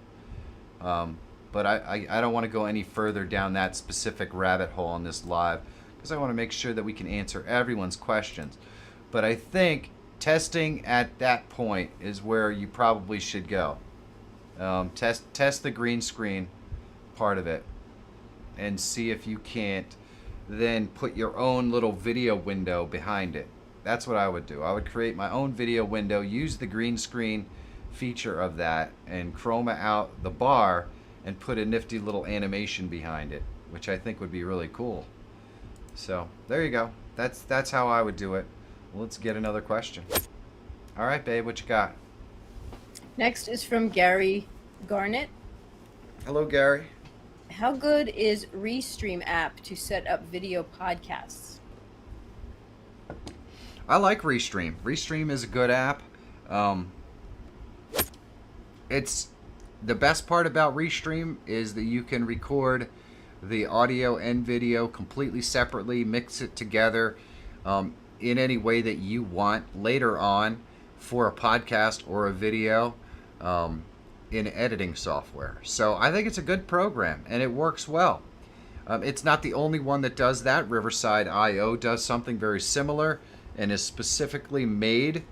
But I don't want to go any further down that specific rabbit hole on this live because I want to make sure that we can answer everyone's questions. But I think testing at that point is where you probably should go. Test the green screen part of it and see if you can't then put your own little video window behind it. That's what I would do. I would create my own video window, use the green screen feature of that, and chroma out the bar and put a nifty little animation behind it, which I think would be really cool. So there you go. That's how I would do it. Let's get another question. All right, babe, what you got?
Next is from Gary Garnett.
Hello, Gary.
How good is Restream app to set up video podcasts?
I like Restream. Restream is a good app. It's the best part about Restream is that you can record the audio and video completely separately, mix it together in any way that you want later on for a podcast or a video in editing software. So I think it's a good program and it works well. It's not the only one that does that. Riverside IO does something very similar and is specifically made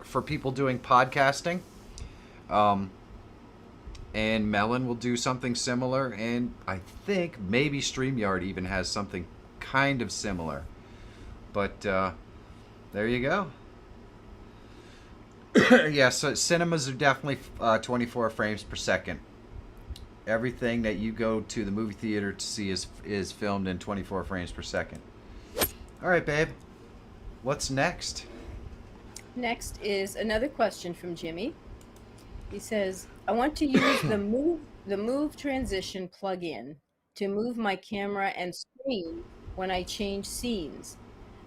for people doing podcasting. And Melon will do something similar, and I think maybe StreamYard even has something kind of similar. But there you go. Yeah, so cinemas are definitely 24 frames per second. Everything that you go to the movie theater to see is filmed in 24 frames per second. All right, babe. What's next?
Next is another question from Jimmy. He says, I want to use the move transition plugin to move my camera and screen when I change scenes,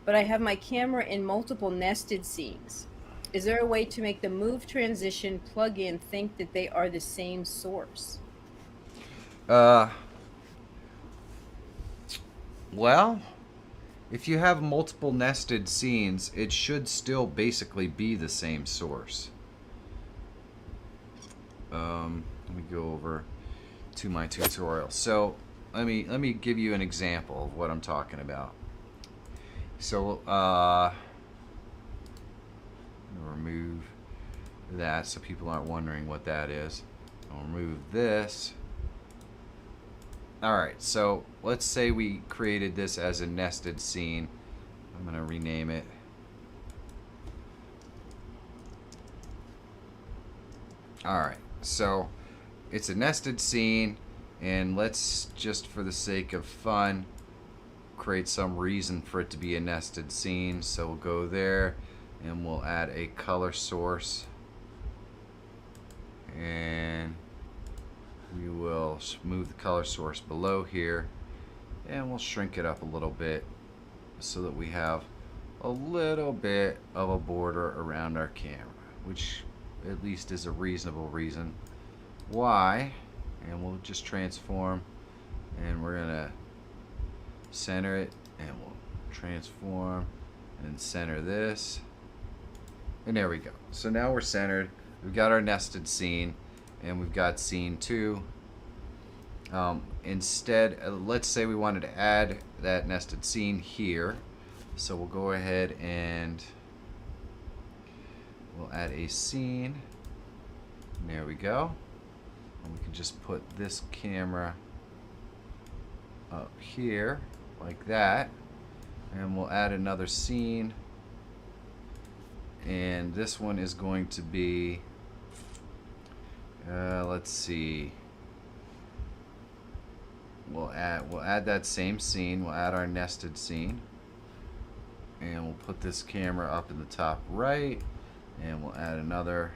but I have my camera in multiple nested scenes. Is there a way to make the move transition plugin think that they are the same source?
Well, if you have multiple nested scenes, it should still basically be the same source. Let me go over to my tutorial. So let me give you an example of what I'm talking about. So remove that so people aren't wondering what that is. I'll remove this. Alright, so let's say we created this as a nested scene. I'm going to rename it. Alright, so it's a nested scene, and let's just for the sake of fun create some reason for it to be a nested scene. So we'll go there and we'll add a color source, and we will move the color source below here, and we'll shrink it up a little bit so that we have a little bit of a border around our camera, which at least is a reasonable reason why. And we'll just transform, and we're gonna center it, and we'll transform and center this, and there we go. So now we're centered. We've got our nested scene, and we've got scene 2. Instead, let's say we wanted to add that nested scene here, so we'll go ahead and we'll add a scene. And there we go. And we can just put this camera up here like that, and we'll add another scene, and this one is going to be let's see, we'll add that same scene. We'll add our nested scene, and we'll put this camera up in the top right, and we'll add another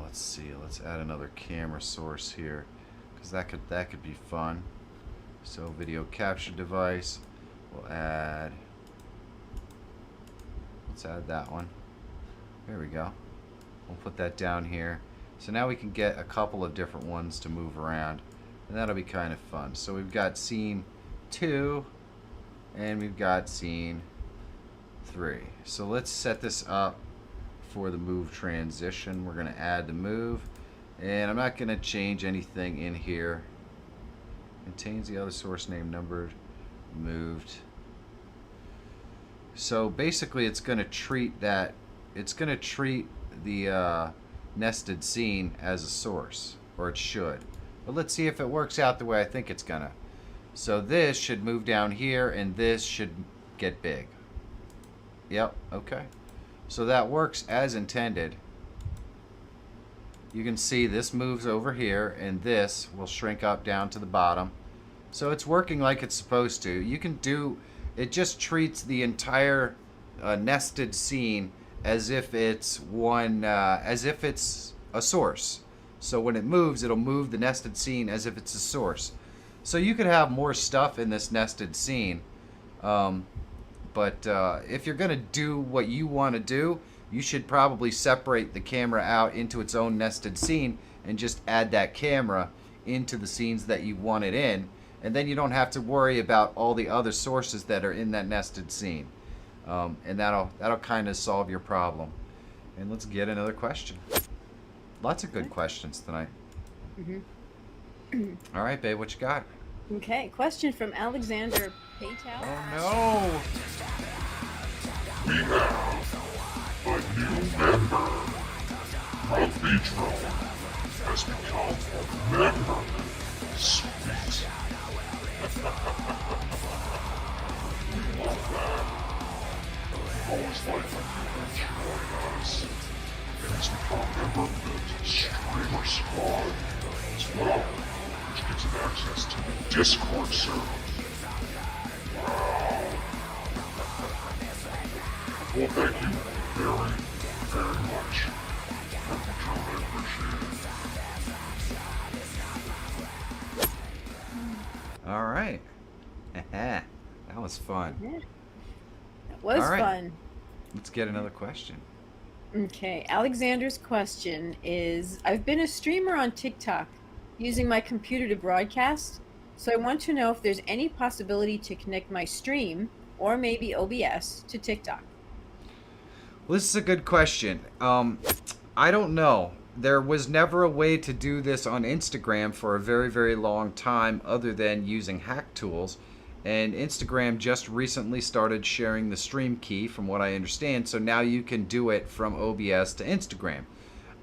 Let's see. Let's add another camera source here, because that could be fun. So video capture device. We'll add. Let's add that one. There we go. We'll put that down here. So now we can get a couple of different ones to move around, and that'll be kind of fun. So we've got scene 2, and we've got scene 3. So let's set this up for the move transition. We're going to add the move, and I'm not going to change anything in here. Contains the other source name numbered, moved. So basically it's going to treat that, it's going to treat the nested scene as a source, or it should. But let's see if it works out the way I think it's gonna. So this should move down here, and this should get big. Yep, okay. So that works as intended. You can see this moves over here, and this will shrink up down to the bottom. So it's working like it's supposed to. You can do, it just treats the entire nested scene as if it's one, as if it's a source. So when it moves, it'll move the nested scene as if it's a source. So you could have more stuff in this nested scene, but if you're gonna do what you want to do, you should probably separate the camera out into its own nested scene and just add that camera into the scenes that you want it in, and then you don't have to worry about all the other sources that are in that nested scene. And that'll kind of solve your problem. And let's get another question. Lots of good questions tonight. All right, babe, what you got?
Okay, question from Alexander Paytow.
Oh
We have a new member. Rugby has become a member. Sweet. We love that. Always like when people join us. And he's become a member of the Streamer Squad as well, which gives him access to the Discord server. Wow. Well, thank you very, very much. I truly appreciate it.
no. All right. That was fun.
Yeah. That was
All right.
fun.
Let's get another question.
Okay, Alexander's question is, I've been a streamer on TikTok using my computer to broadcast, so I want to know if there's any possibility to connect my stream, or maybe OBS, to TikTok.
Well, this is a good question. I don't know. There was never a way to do this on Instagram for a very, very long time other than using hack tools. And Instagram just recently started sharing the stream key, from what I understand, so now you can do it from OBS to Instagram.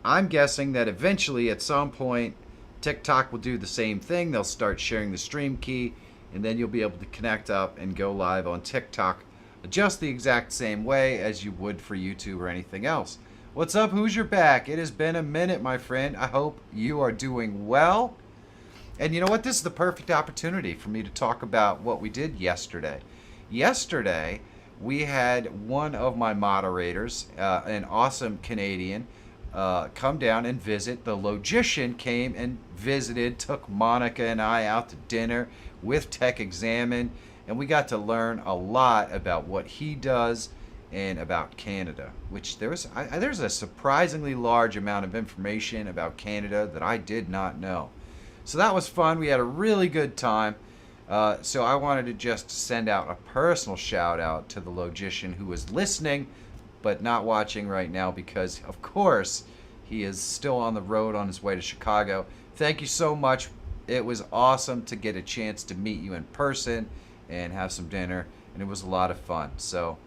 I'm guessing that eventually, at some point, TikTok will do the same thing. They'll start sharing the stream key, and then you'll be able to connect up and go live on TikTok just the exact same way as you would for YouTube or anything else. What's up, Hoosier Back? It has been a minute, my friend. I hope you are doing well. And you know what? This is the perfect opportunity for me to talk about what we did yesterday. Yesterday, we had one of my moderators, an awesome Canadian, come down and visit. The Logician came and visited, took Monica and I out to dinner with Tech Examine, and we got to learn a lot about what he does and about Canada, which there's a surprisingly large amount of information about Canada that I did not know. So that was fun. We had a really good time. So I wanted to just send out a personal shout out to the Logician, who is listening but not watching right now because, of course, he is still on the road on his way to Chicago. Thank you so much. It was awesome to get a chance to meet you in person and have some dinner, and it was a lot of fun. So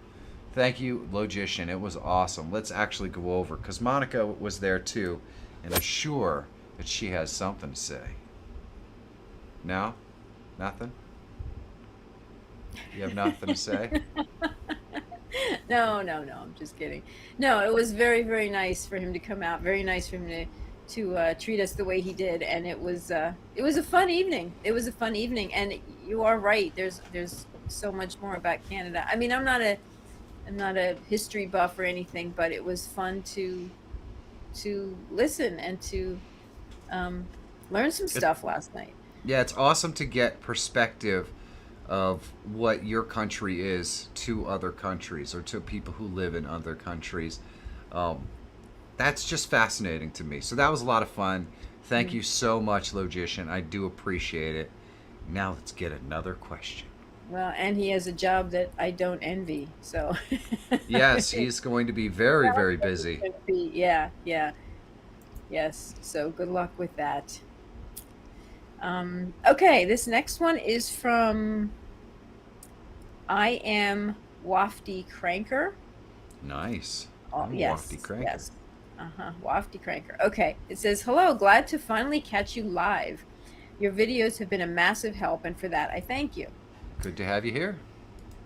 thank you, Logician. It was awesome. Let's actually go over, because Monica was there too, and I'm sure that she has something to say. No? Nothing? You have nothing to say?
No, I'm just kidding. No, it was very, very nice for him to come out. Very nice for him to treat us the way he did, and it was a fun evening. It was a fun evening, and you are right. There's so much more about Canada. I mean, I'm not a history buff or anything, but it was fun to to listen and to learn some stuff last night.
Yeah, it's awesome to get perspective of what your country is to other countries or to people who live in other countries. Um, that's just fascinating to me. So that was a lot of fun. Thank you so much, Logician. I do appreciate it. Now let's get another question.
Well, and he has a job that I don't envy. So
Yes, he's going to be very, very busy.
Yeah, yeah, yes. So good luck with that. Okay, this next one is from I am Wafty Cranker.
Nice.
Oh,
I'm
yes,
Wafty Cranker.
yes. Wafty Cranker. Okay, it says, hello, glad to finally catch you live. Your videos have been a massive help, and for that, I thank you.
Good to have you here.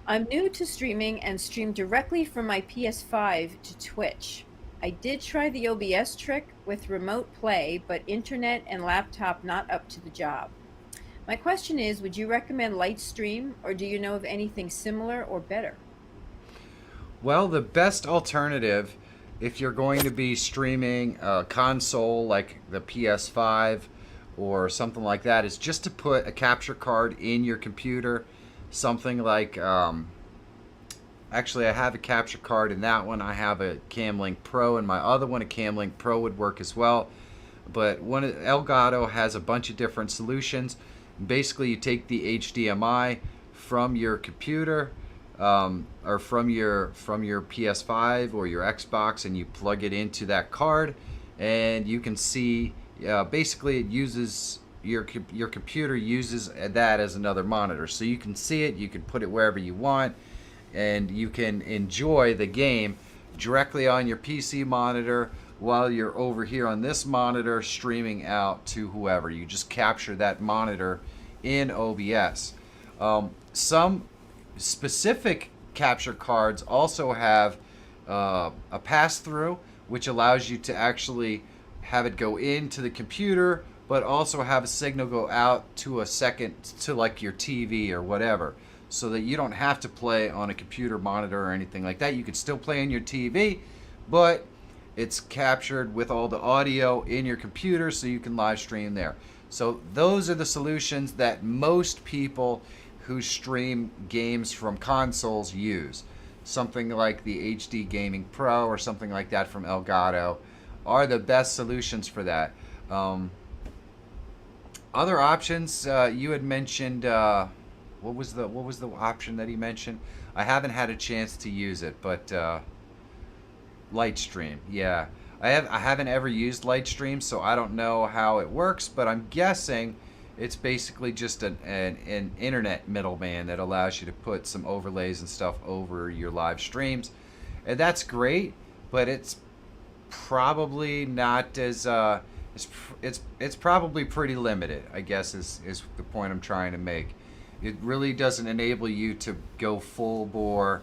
I'm new to streaming and stream directly from my PS5 to Twitch. I did try the OBS trick with remote play, but internet and laptop not up to the job. My question is, would you recommend Lightstream, or do you know of anything similar or better?
Well, the best alternative, if you're going to be streaming a console like the PS5 or something like that, is just to put a capture card in your computer. Something like, actually, I have a capture card in that one. I have a Camlink Pro, and my other one, a Camlink Pro, would work as well. But Elgato has a bunch of different solutions. Basically, you take the HDMI from your computer, or from your PS5 or your Xbox, and you plug it into that card, and you can see. Basically, it uses your computer uses that as another monitor, so you can see it. You can put it wherever you want, and you can enjoy the game directly on your PC monitor while you're over here on this monitor streaming out to whoever. You just capture that monitor in OBS. Some specific capture cards also have a pass-through, which allows you to actually have it go into the computer, but also have a signal go out to a second to like your TV or whatever, so that you don't have to play on a computer monitor or anything like that. You could still play on your TV, but it's captured with all the audio in your computer, so you can live stream there. So those are the solutions that most people who stream games from consoles use. Something like the HD Gaming Pro or something like that from Elgato are the best solutions for that. Other options, you had mentioned, what was the option that he mentioned? I haven't had a chance to use it, but Lightstream, yeah. I haven't ever used Lightstream, so I don't know how it works, but I'm guessing it's basically just an internet middleman that allows you to put some overlays and stuff over your live streams, and that's great. But it's probably not as it's probably pretty limited, I guess, is the point I'm trying to make. It really doesn't enable you to go full bore,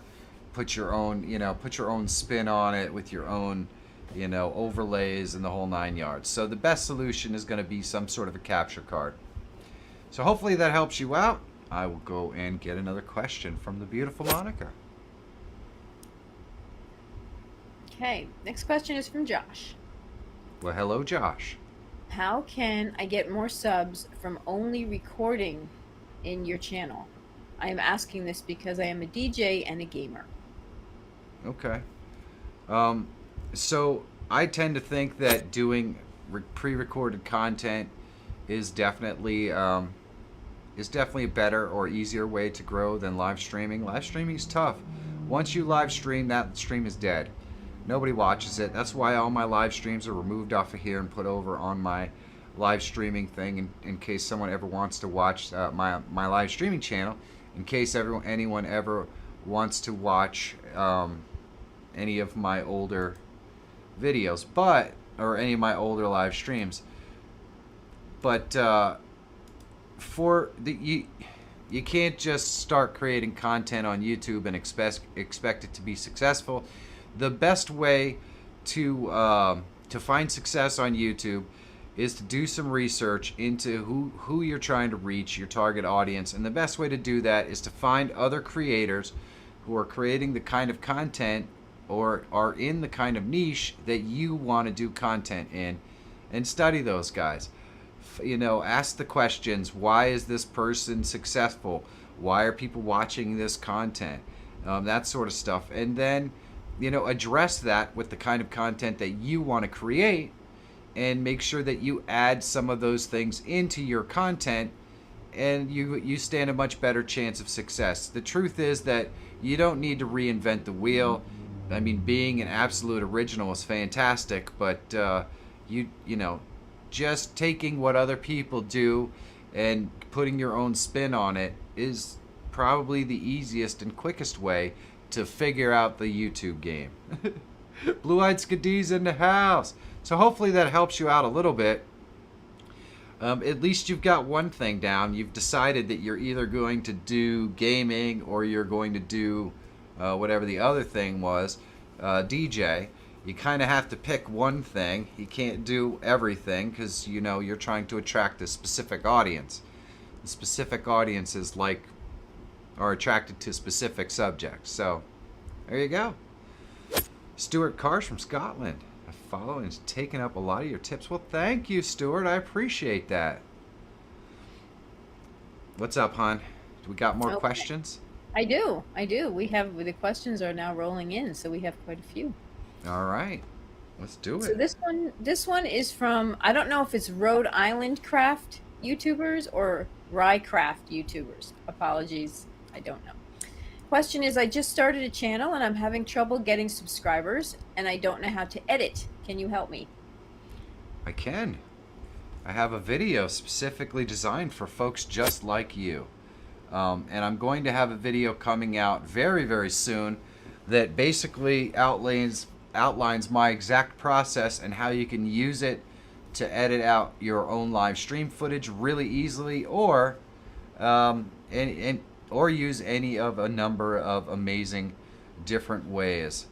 put your own spin on it with your own overlays and the whole 9 yards. So the best solution is going to be some sort of a capture card. So hopefully that helps you out. I will go and get another question from the beautiful Monica.
Okay, next question is from Josh.
Well, hello, Josh.
How can I get more subs from only recording in your channel? I am asking this because I am a DJ and a gamer.
Okay. So I tend to think that doing pre-recorded content is definitely a better or easier way to grow than live streaming. Live streaming is tough. Once you live stream, that stream is dead. Nobody watches it. That's why all my live streams are removed off of here and put over on my live streaming thing in case someone ever wants to watch my live streaming channel, in case anyone ever wants to watch any of my older videos, or any of my older live streams. But you can't just start creating content on YouTube and expect it to be successful. The best way to find success on YouTube is to do some research into who you're trying to reach, your target audience, and the best way to do that is to find other creators who are creating the kind of content or are in the kind of niche that you want to do content in, and study those guys. Ask the questions. Why is this person successful? Why are people watching this content? That sort of stuff. And then, address that with the kind of content that you want to create, and make sure that you add some of those things into your content, and you stand a much better chance of success. The truth is that you don't need to reinvent the wheel. I mean, being an absolute original is fantastic, but just taking what other people do and putting your own spin on it is probably the easiest and quickest way to figure out the YouTube game. Blue-eyed Skadi's in the house. So hopefully that helps you out a little bit. At least you've got one thing down. You've decided that you're either going to do gaming or you're going to do whatever the other thing was, DJ. You kind of have to pick one thing. You can't do everything because, you're trying to attract a specific audience. The specific audiences are attracted to specific subjects. So, there you go. Stuart Cars from Scotland. I follow and is taking up a lot of your tips. Well, thank you, Stuart. I appreciate that. What's up, hon? Do we got more questions?
I do. The questions are now rolling in, so we have quite a few.
All right. Let's do it.
So this one is from, I don't know if it's Rhode Island craft YouTubers or Rye craft YouTubers. Apologies. I don't know. Question is, I just started a channel and I'm having trouble getting subscribers and I don't know how to edit. Can you help me?
I can. I have a video specifically designed for folks just like you. And I'm going to have a video coming out very, very soon that basically outlines my exact process and how you can use it to edit out your own live stream footage really easily, or use any of a number of amazing different ways.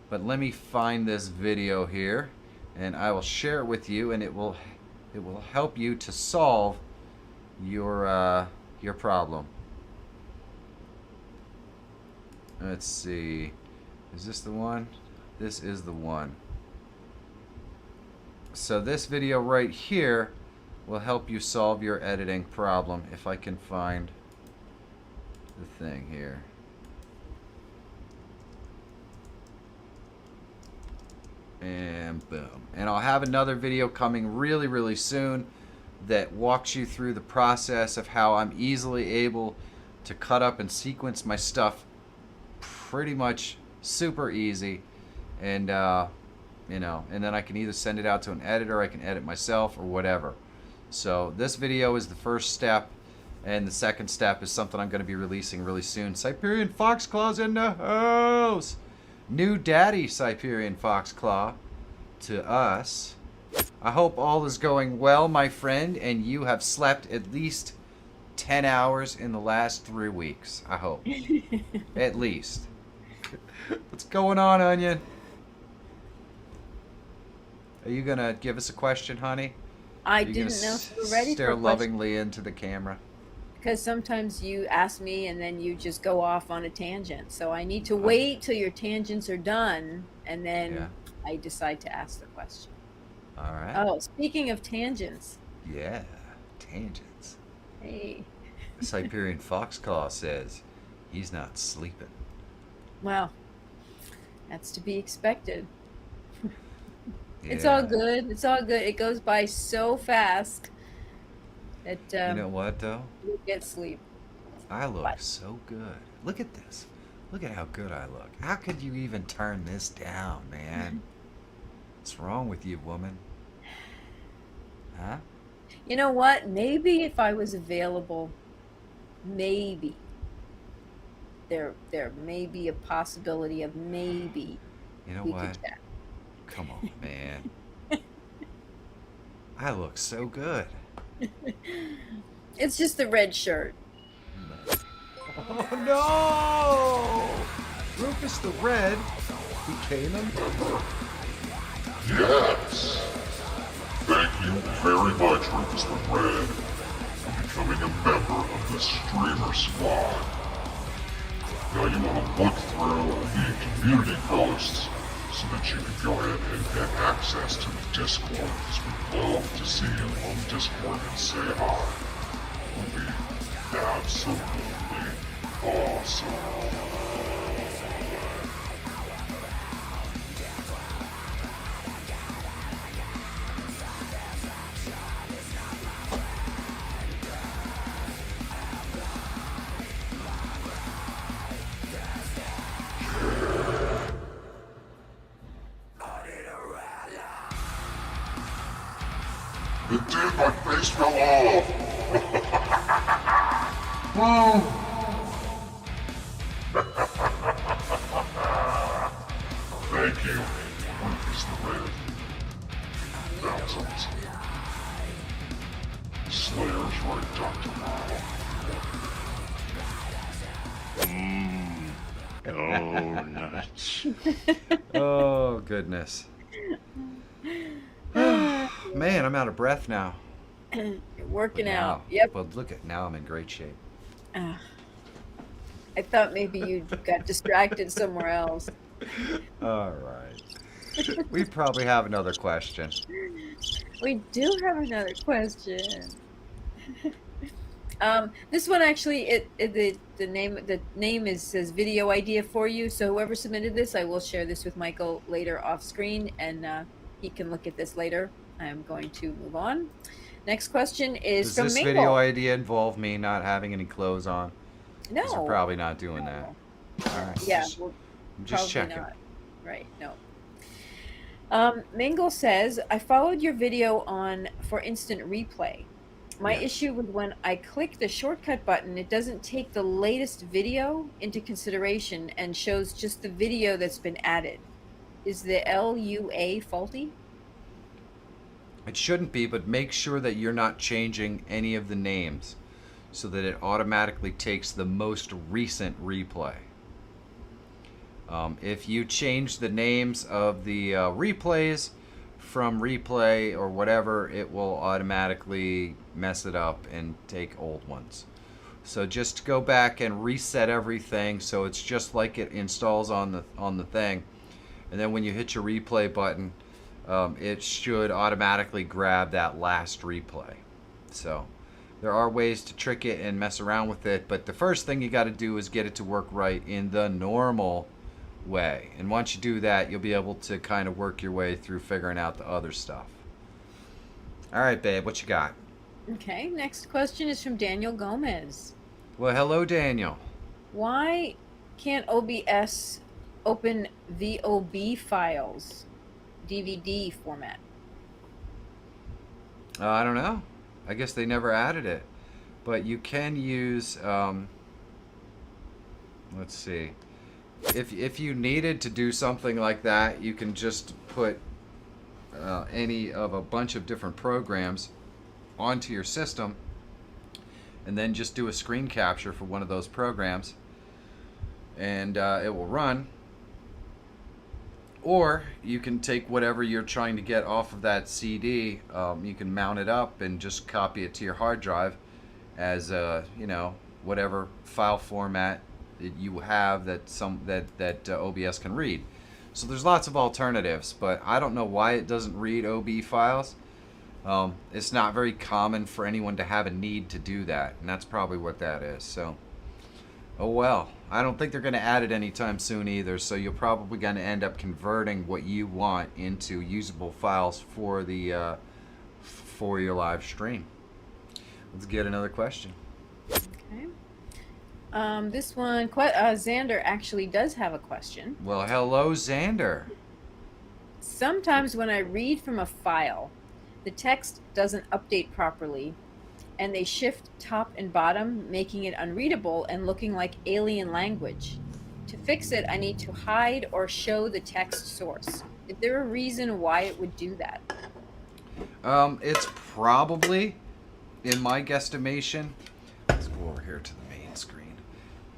But let me find this video here and I will share it with you, and it will help you to solve your problem. Let's see. Is this the one? This is the one. So this video right here will help you solve your editing problem, if I can find the thing here. And boom. And I'll have another video coming really, really soon that walks you through the process of how I'm easily able to cut up and sequence my stuff pretty much super easy. And and then I can either send it out to an editor, I can edit myself, or whatever. So this video is the first step, and the second step is something I'm going to be releasing really soon. Siberian Foxclaw's in the house! New daddy Siberian Foxclaw to us. I hope all is going well, my friend, and you have slept at least 10 hours in the last 3 weeks. I hope. At least. What's going on, Onion? Are you going to give us a question, honey?
I didn't know if you were ready for
stare
a question.
lovingly into the camera?
Because sometimes you ask me and then you just go off on a tangent. So I need to wait till your tangents are done, and then I decide to ask the question.
All right.
Oh, speaking of tangents.
Yeah, tangents.
Hey.
Siberian Foxclaw says he's not sleeping.
Well, that's to be expected.
Yeah.
It's all good. It's all good. It goes by so fast that
you know what, though?
you get sleep.
I look so good. Look at this. Look at how good I look. How could you even turn this down, man? What's wrong with you, woman? Huh?
You know what? Maybe if I was available, maybe there may be a possibility of maybe
You know
we
what?
could chat.
Come on, man. I look so good.
It's just the red shirt.
Oh no! Rufus the Red became a member.
Yes! Thank you very much, Rufus the Red, for becoming a member of the Streamer Squad. Now you want to look through the community posts so that you can go ahead and get access to the Discord, because we'd love to see you on the Discord and say hi. It would be absolutely awesome. It did, my face fell off! Whoa! Thank you. One piece of red. That was awesome. Slayer's right, Dr. Marlowe. Oh, nuts.
Oh, goodness. Man, I'm out of breath now.
You're working
But
out.
now-
Yep.
But look at now, I'm in great shape.
I thought maybe you got distracted somewhere else.
All right. We probably have another question.
We do have another question. This one actually, the name says video idea for you. So whoever submitted this, I will share this with Michael later off screen, and he can look at this later. I'm going to move on. Next question is
Does
from
this
Mingle.
video idea involve me not having any clothes on?
No.
'Cause we're probably not doing that. All right.
Yeah,
Just,
well,
I'm just
probably
checking.
not. Right, no. Mingle says, I followed your video on for instant replay. My
Yeah.
issue with when I click the shortcut button, it doesn't take the latest video into consideration and shows just the video that's been added. Is the LUA faulty?
It shouldn't be, but make sure that you're not changing any of the names so that it automatically takes the most recent replay. If you change the names of the replays from replay or whatever, it will automatically mess it up and take old ones. So just go back and reset everything so it's just like it installs on the thing, and then when you hit your replay button, it should automatically grab that last replay. So there are ways to trick it and mess around with it, but the first thing you got to do is get it to work right in the normal way. And once you do that, you'll be able to kind of work your way through figuring out the other stuff. All right, babe, what you got?
Okay, next question is from Daniel Gomez.
Well, hello, Daniel.
Why can't OBS open VOB files, DVD format?
I don't know. I guess they never added it. But you can use, let's see. If you needed to do something like that, you can just put any of a bunch of different programs onto your system and then just do a screen capture for one of those programs, and it will run. Or you can take whatever you're trying to get off of that CD, you can mount it up and just copy it to your hard drive as whatever file format that you have that OBS can read. So there's lots of alternatives, but I don't know why it doesn't read OB files. It's not very common for anyone to have a need to do that, and that's probably what that is. So, oh well. I don't think they're going to add it anytime soon either, so you're probably going to end up converting what you want into usable files for the for your live stream. Let's get another question.
Okay. This one, Xander actually does have a question.
Well, hello, Xander.
Sometimes when I read from a file, the text doesn't update properly, and they shift top and bottom, making it unreadable and looking like alien language. To fix it, I need to hide or show the text source. Is there a reason why it would do that?
It's probably, in my guesstimation, let's go over here to the main screen.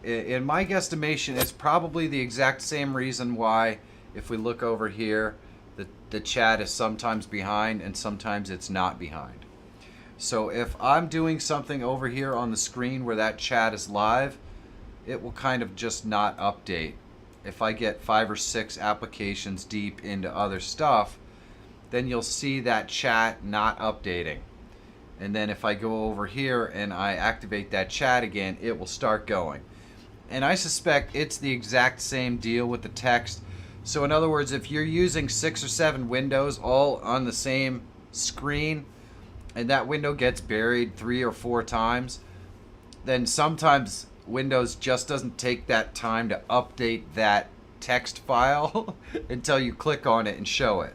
In my guesstimation, it's probably the exact same reason why, if we look over here, the chat is sometimes behind and sometimes it's not behind. So if I'm doing something over here on the screen where that chat is live, it will kind of just not update. If I get 5 or 6 applications deep into other stuff, then you'll see that chat not updating. And then if I go over here and I activate that chat again, it will start going. And I suspect it's the exact same deal with the text. So in other words, if you're using 6 or 7 windows all on the same screen, and that window gets buried 3 or 4 times, then sometimes Windows just doesn't take that time to update that text file until you click on it and show it.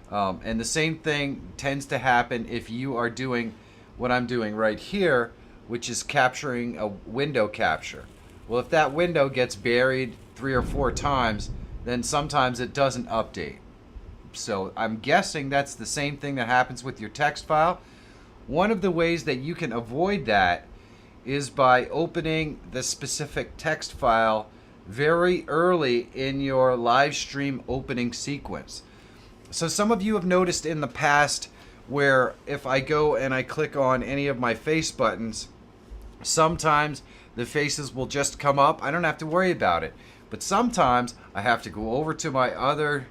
And the same thing tends to happen if you are doing what I'm doing right here, which is capturing a window capture. Well, if that window gets buried 3 or 4 times, then sometimes it doesn't update. So I'm guessing that's the same thing that happens with your text file. One of the ways that you can avoid that is by opening the specific text file very early in your live stream opening sequence. So some of you have noticed in the past where if I go and I click on any of my face buttons, sometimes the faces will just come up. I don't have to worry about it. But sometimes I have to go over to my other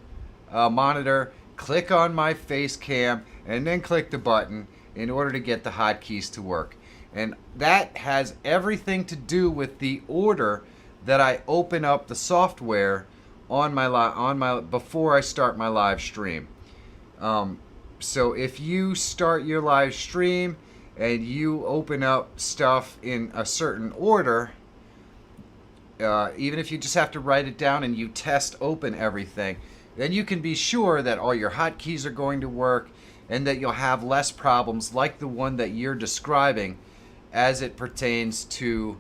monitor, click on my face cam, and then click the button in order to get the hotkeys to work. And that has everything to do with the order that I open up the software on my before I start my live stream. So if you start your live stream and you open up stuff in a certain order, even if you just have to write it down and you test open everything, then you can be sure that all your hotkeys are going to work and that you'll have less problems like the one that you're describing as it pertains to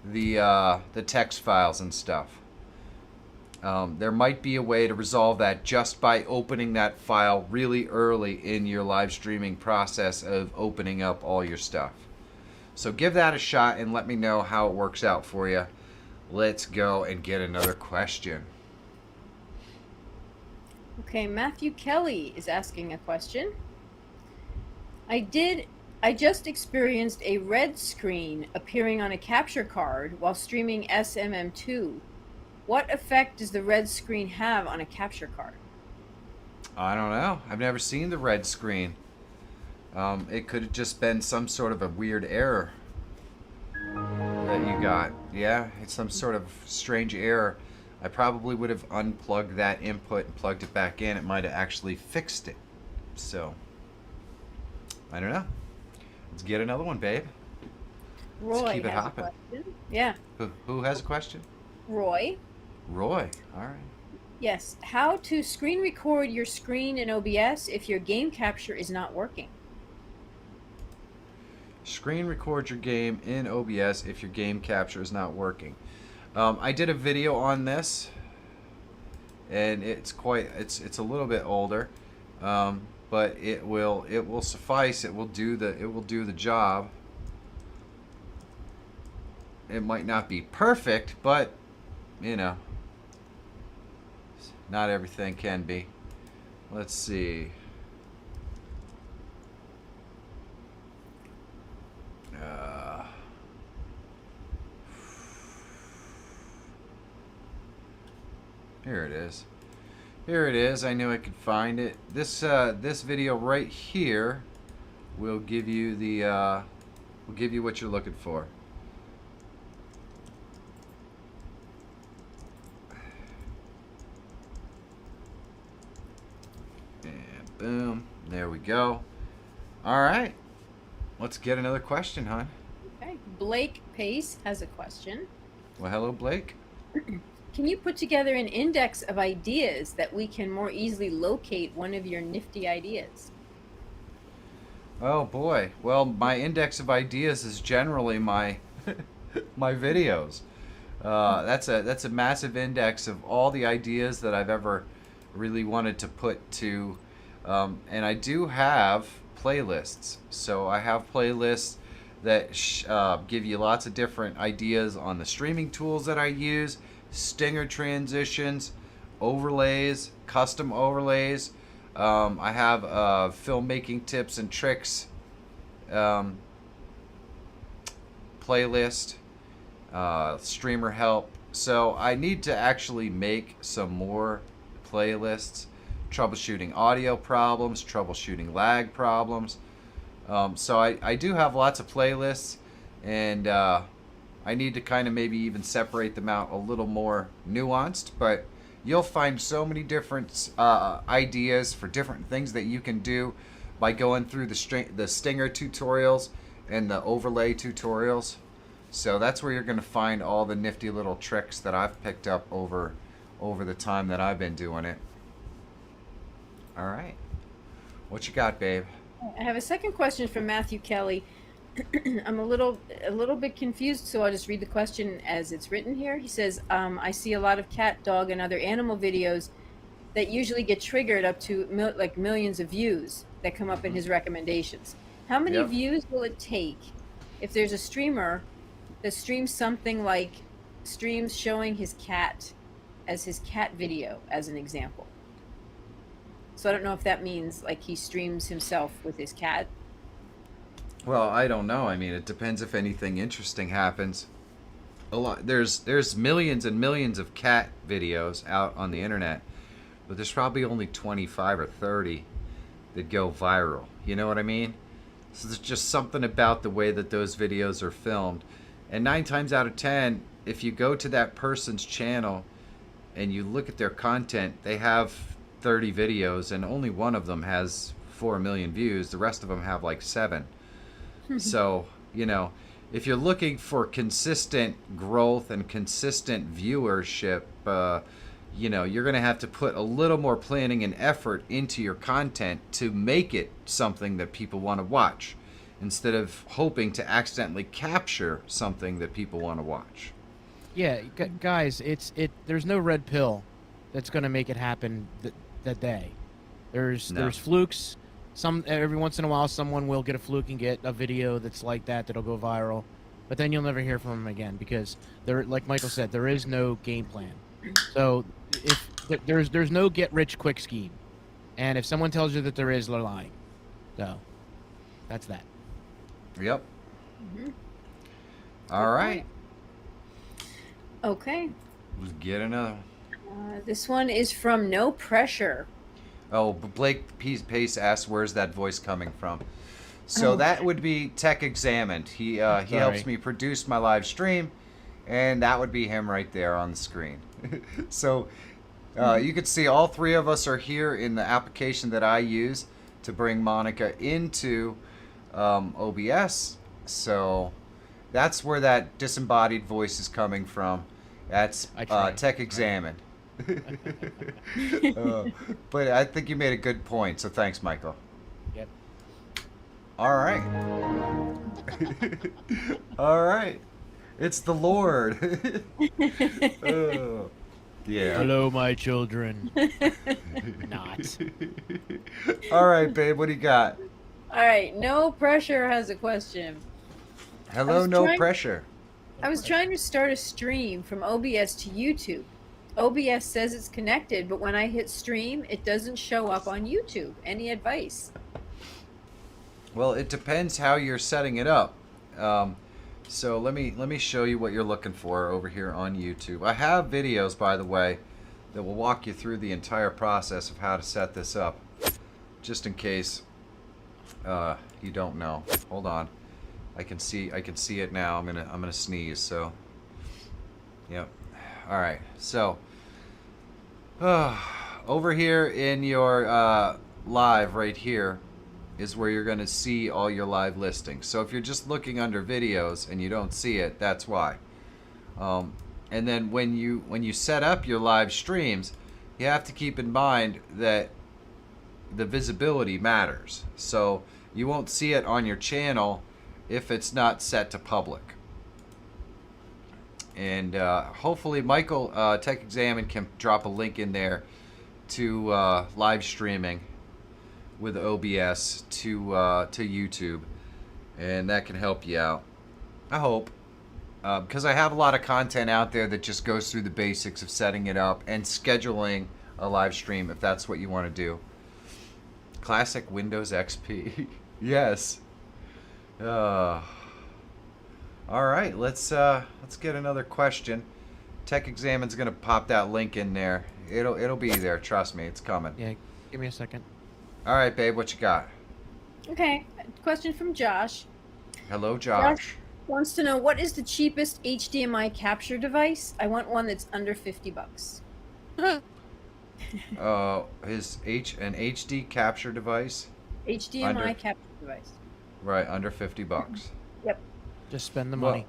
the text files and stuff. There might be a way to resolve that just by opening that file really early in your live streaming process of opening up all your stuff. So give that a shot and let me know how it works out for you. Let's go and get another question.
Okay, Matthew Kelly is asking a question. I just experienced a red screen appearing on a capture card while streaming SMM2. What effect does the red screen have on a capture card?
I don't know. I've never seen the red screen. It could have just been some sort of a weird error that you got. Yeah, it's some sort of strange error. I probably would have unplugged that input and plugged it back in. It might have actually fixed it. So, I don't know. Let's get another one, babe.
Roy
Let's keep it
has
hopping.
a question. Yeah,
Who has a question?
Roy.
Roy. All right.
Yes, how to screen record your screen in OBS if your game capture is not working.
Screen record your game in OBS if your game capture is not working. I did a video on this, and it's a little bit older, but it will suffice. It will do the job. It might not be perfect, but you know, not everything can be. Let's see. Here it is. Here it is. I knew I could find it. This video right here will give you what you're looking for. And boom, there we go. All right, let's get another question, hon.
Okay, Blake Pace has a question.
Well, hello, Blake.
Can you put together an index of ideas that we can more easily locate one of your nifty ideas?
Oh boy. Well, my index of ideas is generally my my videos. That's a massive index of all the ideas that I've ever really wanted to put to, and I do have playlists. So I have playlists that give you lots of different ideas on the streaming tools that I use, stinger transitions, overlays, custom overlays. I have filmmaking tips and tricks playlist, streamer help. So I need to actually make some more playlists, troubleshooting audio problems, troubleshooting lag problems. So I do have lots of playlists, and I need to kind of maybe even separate them out a little more nuanced. But you'll find so many different ideas for different things that you can do by going through the Stinger tutorials and the overlay tutorials. So that's where you're going to find all the nifty little tricks that I've picked up over the time that I've been doing it. All right. What you got, babe?
I have a second question from Matthew Kelly. I'm a little bit confused, so I'll just read the question as it's written here. He says, I see a lot of cat, dog, and other animal videos that usually get triggered up to millions of views that come up in his recommendations. How many
Yep.
views will it take if there's a streamer that streams something like streams showing his cat as his cat video, as an example? So I don't know if that means like he streams himself with his cat.
Well, I don't know. I mean, it depends if anything interesting happens. There's millions and millions of cat videos out on the internet, but there's probably only 25 or 30 that go viral. You know what I mean? So there's just something about the way that those videos are filmed. And 9 times out of 10, if you go to that person's channel and you look at their content, they have 30 videos and only one of them has 4 million views. The rest of them have like 7. So, you know, if you're looking for consistent growth and consistent viewership, you know, you're going to have to put a little more planning and effort into your content to make it something that people want to watch, instead of hoping to accidentally capture something that people want to watch.
Yeah, guys, there's no red pill that's going to make it happen that day. There's flukes. Every once in a while, someone will get a fluke and get a video that's like that'll go viral, but then you'll never hear from them again because like Michael said, there is no game plan. So if there's no get rich quick scheme, and if someone tells you that there is, they're lying. So that's that.
Yep. All right.
Okay.
Let's get another one.
This one is from No Pressure.
Oh, but Blake Pace asks, where's that voice coming from? So that would be Tech Examined. He helps me produce my live stream, and that would be him right there on the screen. So you can see all 3 of us are here in the application that I use to bring Monica into OBS. So that's where that disembodied voice is coming from. That's Tech Examined. But I think you made a good point, so thanks, Michael.
Yep.
All right. All right. It's the Lord. Oh, yeah.
Hello, my children. Not.
All right, babe. What do you got?
All right, No Pressure has a question.
Hello, No Pressure.
I was trying to start a stream from OBS to YouTube. OBS says it's connected, but when I hit stream, it doesn't show up on YouTube. Any advice?
Well, it depends how you're setting it up. So let me show you what you're looking for over here on YouTube. I have videos, by the way, that will walk you through the entire process of how to set this up, just in case you don't know. Hold on, I can see it now. I'm gonna sneeze. So, yep. All right. So, over here in your live right here is where you're going to see all your live listings. So if you're just looking under videos and you don't see it, that's why. And then when you set up your live streams, you have to keep in mind that the visibility matters. So you won't see it on your channel if it's not set to public. And hopefully Michael Tech Examine can drop a link in there to live streaming with OBS to YouTube, and that can help you out. I hope, because I have a lot of content out there that just goes through the basics of setting it up and scheduling a live stream if that's what you want to do. Classic Windows XP. Yes. All right, let's get another question. Tech Examin's gonna pop that link in there. It'll be there. Trust me, it's coming.
Yeah, give me a second.
All right, babe, what you got?
Okay, question from Josh.
Hello, Josh.
Wants to know, what is the cheapest HDMI capture device? I want one that's under $50.
An HD capture device,
HDMI
Under-
capture device.
right under $50.
Yep.
Just spend the
Well,
money.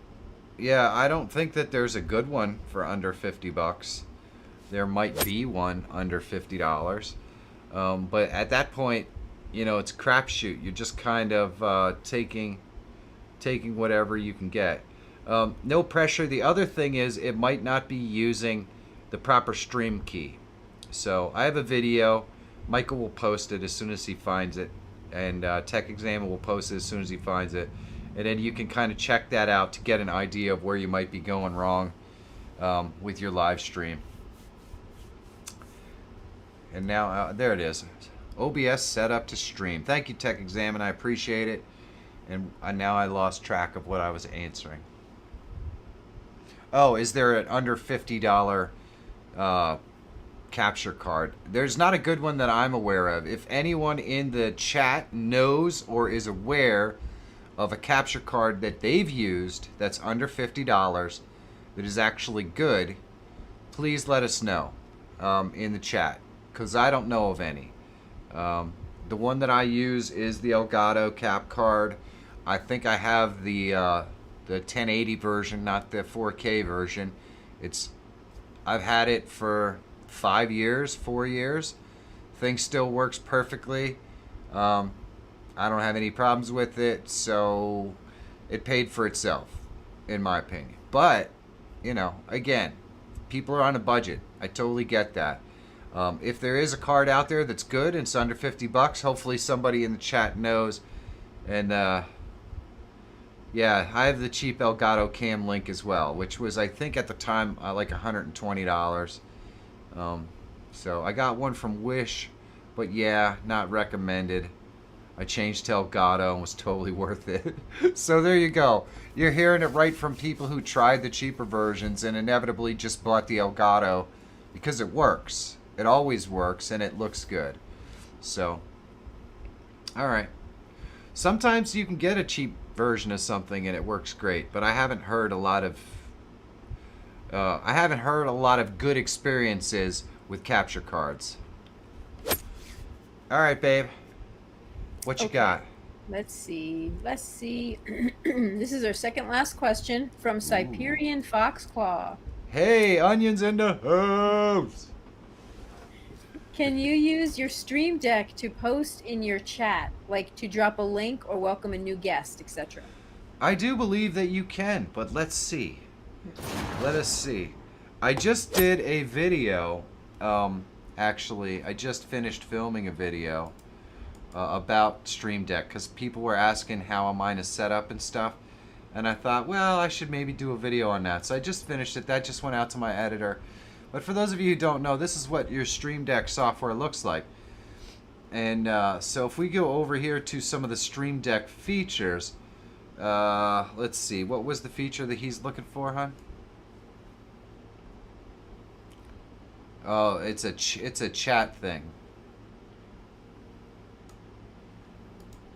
Yeah, I don't think that there's a good one for under $50. There might be one under $50, but at that point, you know, it's a crapshoot. You're just kind of taking whatever you can get. No pressure. The other thing is, it might not be using the proper stream key. So I have a video. Michael will post it as soon as he finds it, and Tech Examiner will post it as soon as he finds it. And then you can kind of check that out to get an idea of where you might be going wrong with your live stream. And now, there it is. OBS set up to stream. Thank you, Tech Examiner. I appreciate it. And now I lost track of what I was answering. Oh, is there an under $50 capture card? There's not a good one that I'm aware of. If anyone in the chat knows or is aware of a capture card that they've used that's under $50 that is actually good, please let us know in the chat, because I don't know of any. The one that I use is the Elgato cap card. I think I have the 1080 version, not the 4K version. I've had it for 4 years. Thing still works perfectly. I don't have any problems with it, so it paid for itself, in my opinion. But, you know, again, people are on a budget. I totally get that. If there is a card out there that's good and it's under $50, hopefully somebody in the chat knows. And yeah, I have the cheap Elgato Cam Link as well, which was, I think at the time, like $120. So I got one from Wish, but yeah, not recommended. I changed to Elgato and was totally worth it. So there you go. You're hearing it right from people who tried the cheaper versions and inevitably just bought the Elgato because it works. It always works and it looks good. So, all right. Sometimes you can get a cheap version of something and it works great, but I haven't heard a lot of good experiences with capture cards. All right, babe. What you
Okay.
got?
Let's see. This is our second last question from Siberian Foxclaw.
Hey, onions in the house.
Can you use your Stream Deck to post in your chat, like to drop a link or welcome a new guest, etc.?
I do believe that you can, but let's see. Let us see. I just did a video. Actually, I just finished filming a video about Stream Deck because people were asking how mine is set up and stuff. And I thought, well, I should maybe do a video on that. So I just finished it. That just went out to my editor. But for those of you who don't know, this is what your Stream Deck software looks like. And so if we go over here to some of the Stream Deck features, let's see. What was the feature that he's looking for, hon? Oh, it's a chat thing.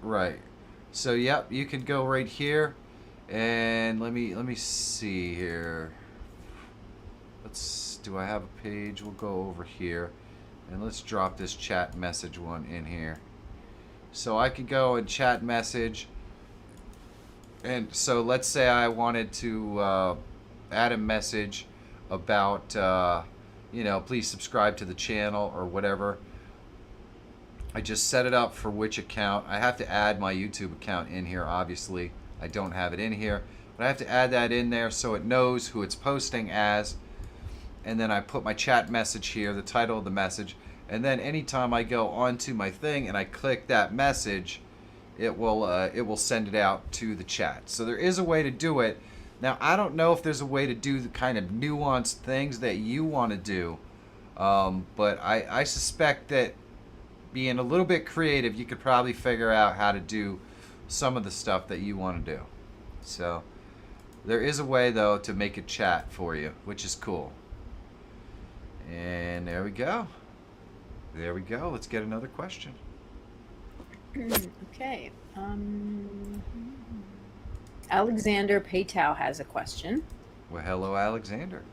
Right. So yep, you can go right here, and let me see here. Do I have a page? We'll go over here, and let's drop this chat message one in here. So I could go and chat message, and so let's say I wanted to add a message about you know, please subscribe to the channel or whatever. I just set it up for which account. I have to add my YouTube account in here, obviously. I don't have it in here, but I have to add that in there so it knows who it's posting as. And then I put my chat message here, the title of the message, and then anytime I go onto my thing and I click that message, it will send it out to the chat. So there is a way to do it. Now, I don't know if there's a way to do the kind of nuanced things that you want to do, but I suspect that being a little bit creative, you could probably figure out how to do some of the stuff that you want to do. So, There is a way, though, to make it chat for you, which is cool. And there we go. There we go. Let's get another question.
Okay. Alexander Paytow has a question.
Well, hello, Alexander.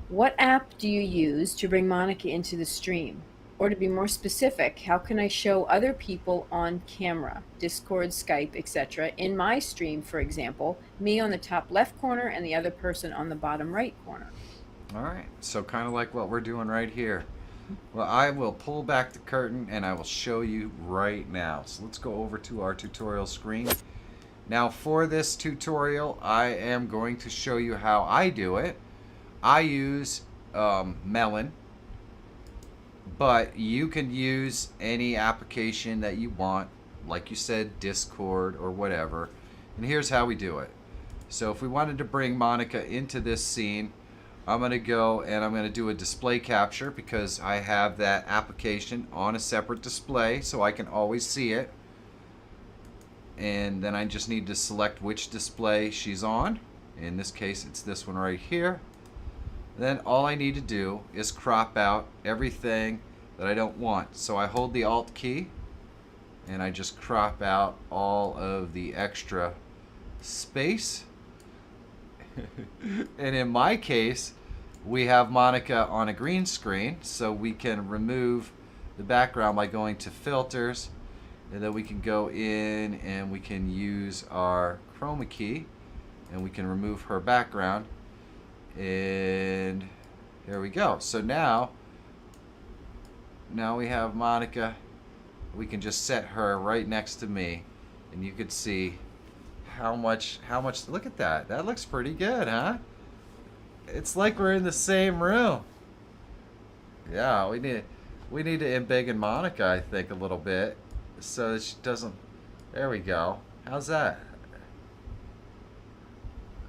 What app do you use to bring Monica into the stream? Or to be more specific, how can I show other people on camera, Discord, Skype, etc., in my stream, for example, me on the top left corner and the other person on the bottom right corner?
All right. So kind of like what we're doing right here. Well, I will pull back the curtain and I will show you right now. So let's go over to our tutorial screen. Now for this tutorial, I am going to show you how I do it. I use Melon, but you can use any application that you want, like you said, Discord or whatever. And here's how we do it. So if we wanted to bring Monica into this scene, I'm going to go and I'm going to do a display capture because I have that application on a separate display so I can always see it. And then I just need to select which display she's on. In this case, it's this one right here. Then all I need to do is crop out everything that I don't want. So I hold the Alt key and I just crop out all of the extra space. And in my case, we have Monica on a green screen, so we can remove the background by going to filters, and then we can go in and we can use our chroma key and we can remove her background. And here we go. So now we have Monica. We can just set her right next to me and you could see how much look at that. That looks pretty good, huh? It's like we're in the same room. Yeah, we need to embiggen Monica, I think, a little bit so that she doesn't. There we go. How's that?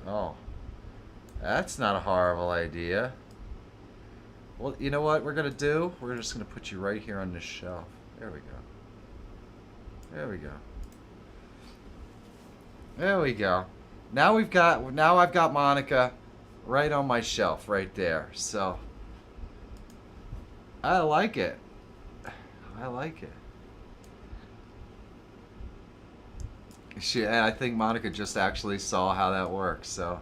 Oh, that's not a horrible idea. Well, you know what we're gonna do? We're just gonna put you right here on this shelf. There we go. There we go. There we go. Now I've got Monica right on my shelf right there. So I like it. I like it. And I think Monica just actually saw how that works. So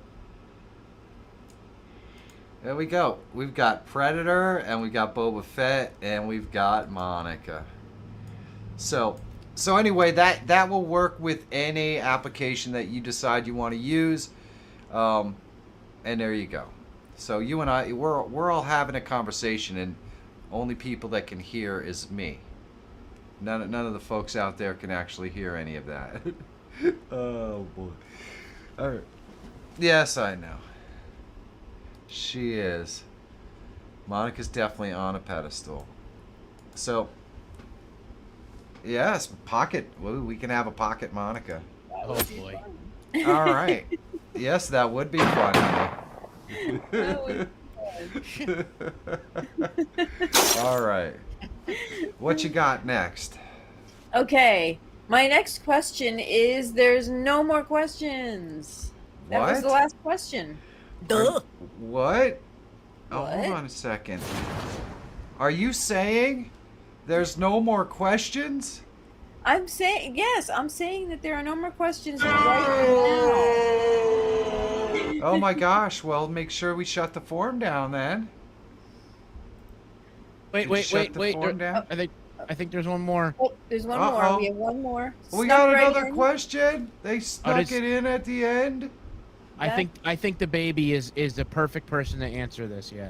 there we go. We've got Predator and we've got Boba Fett and we've got Monica. So anyway, that will work with any application that you decide you want to use, and there you go. So you and I, we're all having a conversation, and only people that can hear is me. None of the folks out there can actually hear any of that. Oh boy. All right. Yes, I know. She is. Monica's definitely on a pedestal. So. Yes, pocket. We can have a pocket Monica.
Oh boy.
All right. Yes, that would be fun.
That
All right. What you got next?
Okay, my next question is there's no more questions. That was the
What?
last question.
What? Oh,
What?
hold on a second. Are you saying there's no more questions?
I'm saying, yes, I'm saying that there are no more questions right now.
Oh my gosh. Well, make sure we shut the form down then.
Wait,
Did you
wait,
shut
wait,
the
wait.
form down?
I think there's one more.
Oh, there's one
Uh-oh.
more. We have one more.
We
Snuck
got
right
another
in.
question. They snuck
does-
it in at the end.
I think the baby is the perfect person to answer this. Yeah.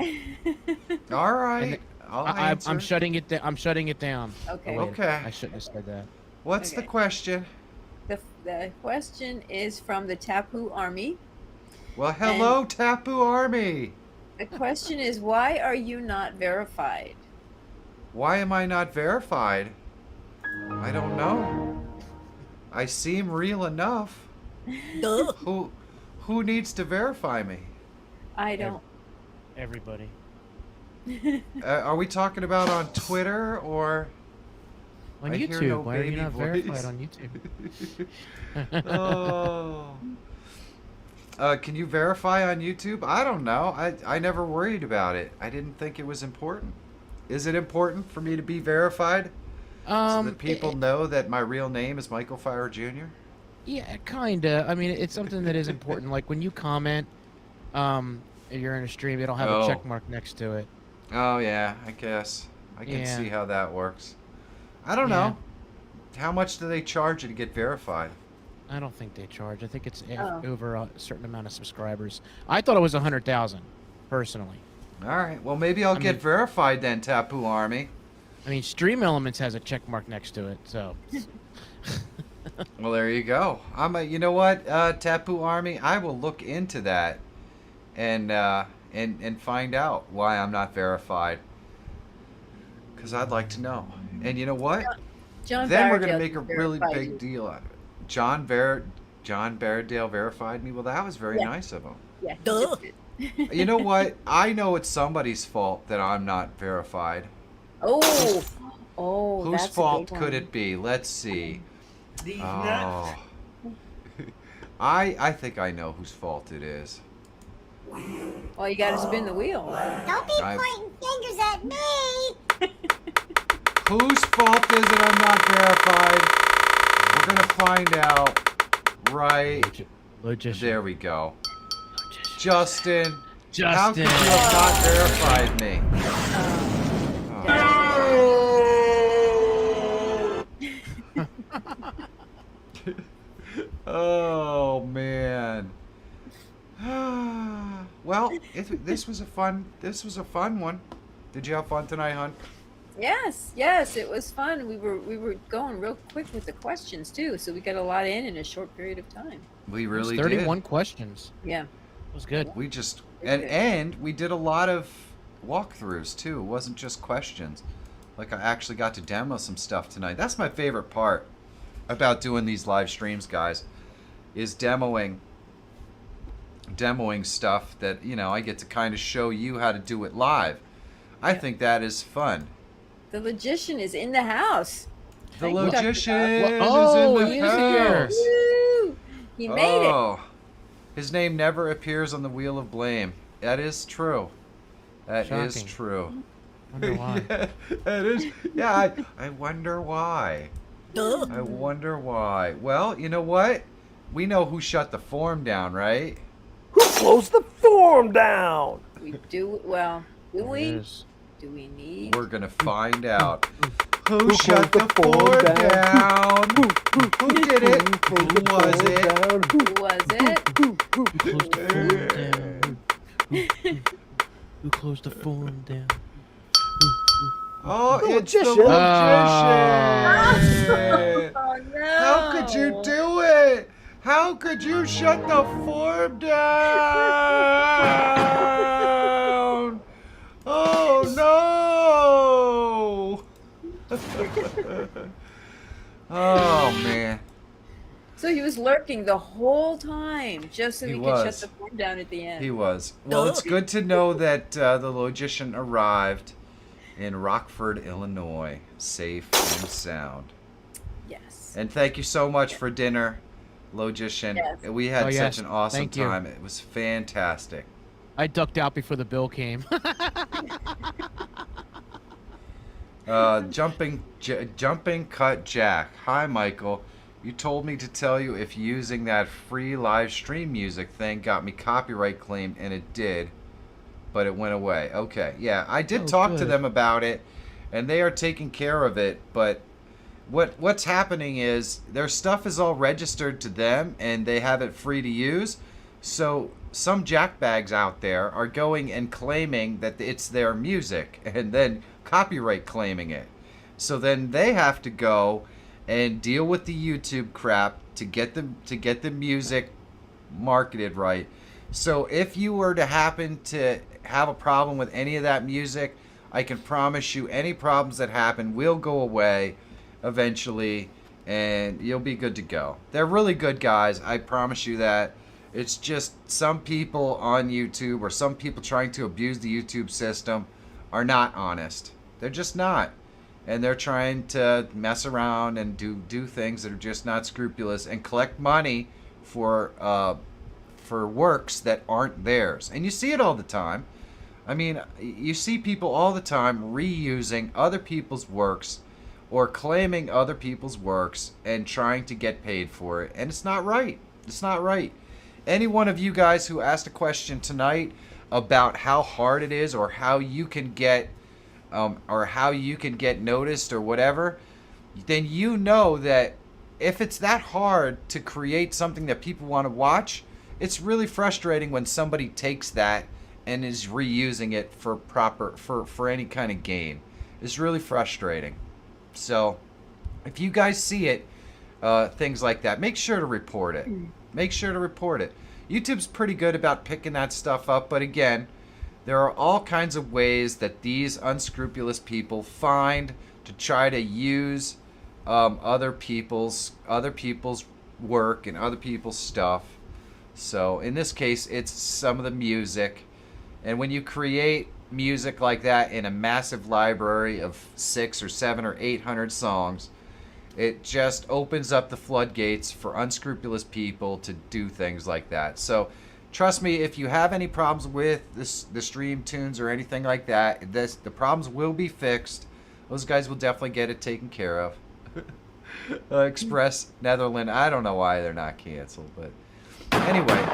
All right. I'll answer.
I'm shutting it. I'm shutting it down.
Okay.
Oh, wait,
Okay.
I shouldn't have said that.
What's the
Okay.
question?
The question is from the Tapu Army.
Well, hello, Tapu Army.
The question is, why are you not verified?
Why am I not verified? I don't know. I seem real enough. Who needs to verify me?
I don't.
Everybody.
Are we talking about on Twitter or?
On
I hear
YouTube.
no
Why are you
baby
not
voice.
verified on YouTube?
Oh. Can you verify on YouTube? I don't know. I never worried about it. I didn't think it was important. Is it important for me to be verified so that people know that my real name is Michael Fire Jr.?
Yeah, kinda. I mean, it's something that is important. Like when you comment, if you're in a stream, it'll have a check mark next to it.
Oh yeah, I guess I can
Yeah.
see how that works. I don't
Yeah.
know. How much do they charge you to get verified?
I don't think they charge. I think it's
Oh.
over a certain amount of subscribers. I thought it was 100,000, personally.
All right. Well, maybe I'll
I
get
mean-
verified then, Tapu Army.
I mean, Stream Elements has a check mark next to it, so.
Well, there you go. You know what, Tapu Army? I will look into that and find out why I'm not verified. Because I'd like to know. And you know what?
John
Then we're gonna
Bardale
make a really
verified
big
you.
deal out of it. John Bardale verified me. Well, that was very
Yeah.
nice of him.
Yeah.
Duh.
You know what? I know it's somebody's fault that I'm not verified.
Oh. Oh.
Whose
that's a
fault
big
could
one.
it be? Let's see.
These
Oh. I think I know whose fault it is.
Well, you got to spin the wheel.
Don't be
I-
pointing fingers at me!
Whose fault is it I'm not verified? We're gonna find out right.
Logician.
There we go.
Logician.
Justin, how could
Justin.
you have not verified me? Oh man. Well, this was a fun one. Did you have fun tonight, hon?
Yes, it was fun. We were going real quick with the questions too, so we got a lot in a short period of time.
We
It was
really
31
did.
Yeah.
questions. It was good.
We just
Very
and
good.
we did a lot of walkthroughs too. It wasn't just questions. Like I actually got to demo some stuff tonight. That's my favorite part about doing these live streams, guys, is demoing stuff that, I get to kind of show you how to do it live. I think that is fun.
The logician is in the house.
The
Thank you, Dr.
logician
Bob.
Oh,
is in
he
the
is here.
house.
Woo! He made it.
Oh, his name never appears on the wheel of blame. That is true. That is
Shocking.
true.
Wonder why.
Yeah, that is. Yeah, I wonder why.
Duh.
I wonder why. Well, you know what? We know who shut the form down, right?
Who closed the form down?
We do well. Do
There it
we?
is.
Do we need?
We're gonna find out. Who
Who
shut
closed
the
the form
form
down?
down? Who did it? Who was it?
Who was it?
Who closed the form down? Who closed the form down?
Oh,
The
it's the
magician.
magician.
Oh no!
How could you do it? How could you shut the form down? Oh no! Oh man.
So he was lurking the whole time, just so
He
he could shut
was.
the form down at the end.
He was. Well, it's good to know that the logician arrived in Rockford, Illinois, safe and sound.
Yes.
And thank you so much for dinner, logician.
Yes.
We had
Oh, yes.
such an awesome
Thank you.
time. It was fantastic.
I ducked out before the bill came.
Jumping Cut Jack. Hi, Michael. You told me to tell you if using that free live stream music thing got me copyright claimed, and it did, but it went away. Okay, yeah, I did
Oh,
talk to
good.
them about it, and they are taking care of it. But what's happening is their stuff is all registered to them, and they have it free to use. So some jackbags out there are going and claiming that it's their music, and then copyright claiming it. So then they have to go and deal with the YouTube crap to get the music marketed right. So if you were to happen to have a problem with any of that music, I can promise you any problems that happen will go away eventually, and you'll be good to go. They're really good guys, I promise you that. It's just some people on YouTube, or some people trying to abuse the YouTube system, are not honest. They're just not. And they're trying to mess around and do things that are just not scrupulous and collect money for for works that aren't theirs. And you see it all the time. I mean, you see people all the time reusing other people's works or claiming other people's works and trying to get paid for it. And it's not right. It's not right. Any one of you guys who asked a question tonight about how hard it is or how you can get noticed or whatever, then you know that if it's that hard to create something that people want to watch, it's really frustrating when somebody takes that and is reusing it for any kind of gain. It's really frustrating. So if you guys see it, things like that, make sure to report it. Make sure to report it. YouTube's pretty good about picking that stuff up, but again, there are all kinds of ways that these unscrupulous people find to try to use other people's work and other people's stuff. So in this case, it's some of the music. And when you create music like that in a massive library of 600 or 700 or 800 songs, it just opens up the floodgates for unscrupulous people to do things like that. So trust me, if you have any problems with the stream tunes or anything like that, the problems will be fixed. Those guys will definitely get it taken care of. Express Netherlands, I don't know why they're not canceled, but anyway.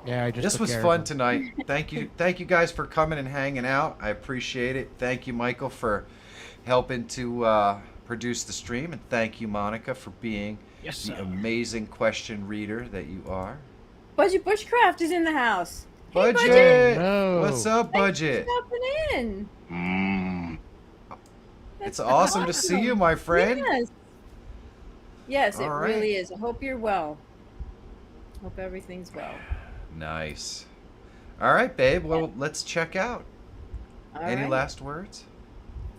Yeah, I just
This
took
was
care of
fun
them.
tonight. Thank you guys for coming and hanging out. I appreciate it. Thank you, Michael, for helping to produce the stream, and thank you, Monica, for being
Yes,
the
sir.
amazing question reader that you are.
Budget Bushcraft is in the house. Hey,
Budget,
No.
what's up, Budget?
Thanks for stopping in.
It's
That's
awesome to see you, my friend.
Yes. Yes, it
All right.
really is. I hope you're well. Hope everything's well.
Nice. All right, babe. Well, let's check out.
All
Any
right.
last words?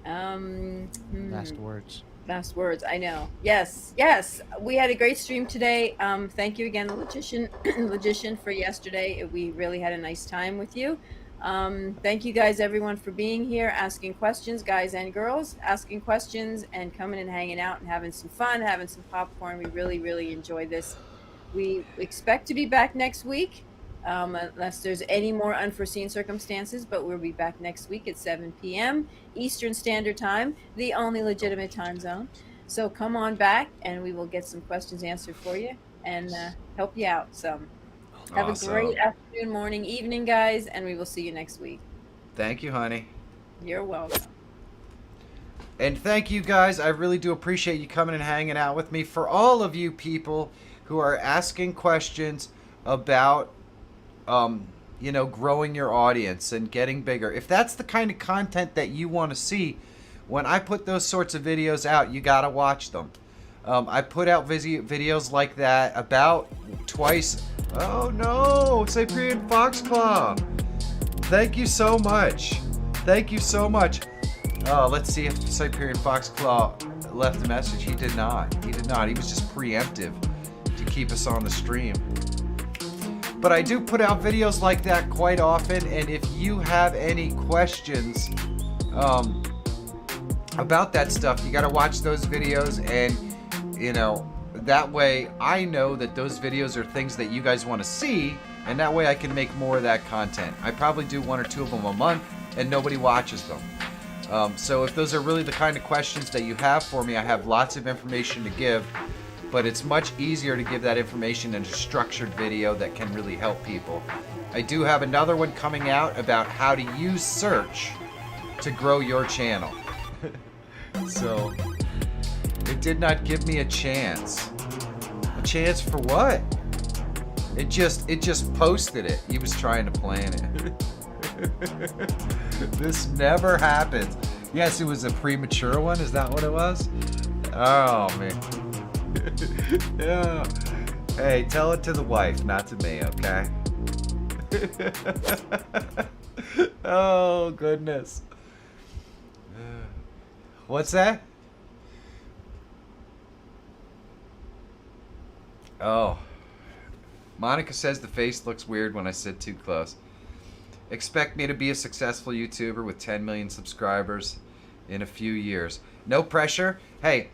Last words.
Last words. I know. Yes. Yes. We had a great stream today. Thank you again, Logician, for yesterday. We really had a nice time with you. Thank you guys, everyone, for being here, asking questions, guys and girls, asking questions and coming and hanging out and having some fun, having some popcorn. We really, really enjoyed this. We expect to be back next week, unless there's any more unforeseen circumstances, but we'll be back next week at 7 p.m. Eastern Standard Time, the only legitimate time zone. So come on back and we will get some questions answered for you and help you out some. Have
Awesome.
a great afternoon, morning, evening, guys, and we will see you next week.
Thank you, honey.
You're welcome.
And thank you guys. I really do appreciate you coming and hanging out with me. For all of you people who are asking questions about, growing your audience and getting bigger. If that's the kind of content that you want to see, when I put those sorts of videos out, you got to watch them. I put out videos like that about twice. Oh no, Cyprian Foxclaw. Thank you so much. Thank you so much. Let's see if Cyprian Foxclaw left a message. He did not. He did not. He was just preemptive to keep us on the stream. But I do put out videos like that quite often, and if you have any questions about that stuff, you got to watch those videos, and that way I know that those videos are things that you guys want to see, and that way I can make more of that content. I probably do 1 or 2 of them a month, and nobody watches them. So if those are really the kind of questions that you have for me, I have lots of information to give, but it's much easier to give that information in a structured video that can really help people. I do have another one coming out about how to use search to grow your channel. So it did not give me a chance. A chance for what? It just posted it. He was trying to plan it. This never happens. Yes, it was a premature one. Is that what it was? Oh man. Yeah. Hey, tell it to the wife, not to me, okay? Oh goodness. What's that? Oh. Monica says the face looks weird when I sit too close. Expect me to be a successful YouTuber with 10 million subscribers in a few years. No pressure. Hey,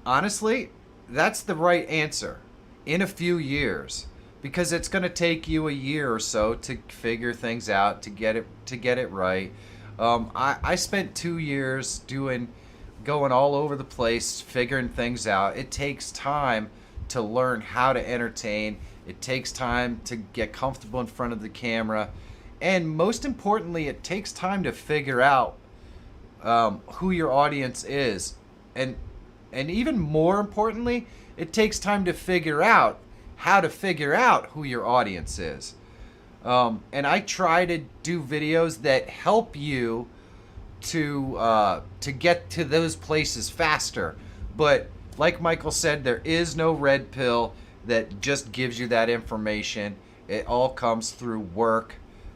honestly, that's the right answer. In a few years. because it's going to take you a year or so to figure things out, to get it right. I spent 2 years going all over the place, figuring things out. It takes time to learn how to entertain. It takes time to get comfortable in front of the camera. And most importantly, it takes time to figure out who your audience is. And even more importantly, it takes time to figure out how to figure out who your audience is. And I try to do videos that help you to get to those places faster. But like Michael said, there is no red pill that just gives you that information. It all comes through work,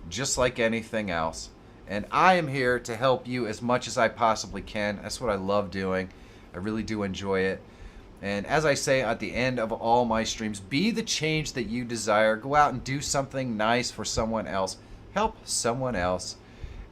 just like anything else. And I am here to help you as much as I possibly can. That's what I love doing. I really do enjoy it. And as I say at the end of all my streams, be the change that you desire. Go out and do something nice for someone else. Help someone else.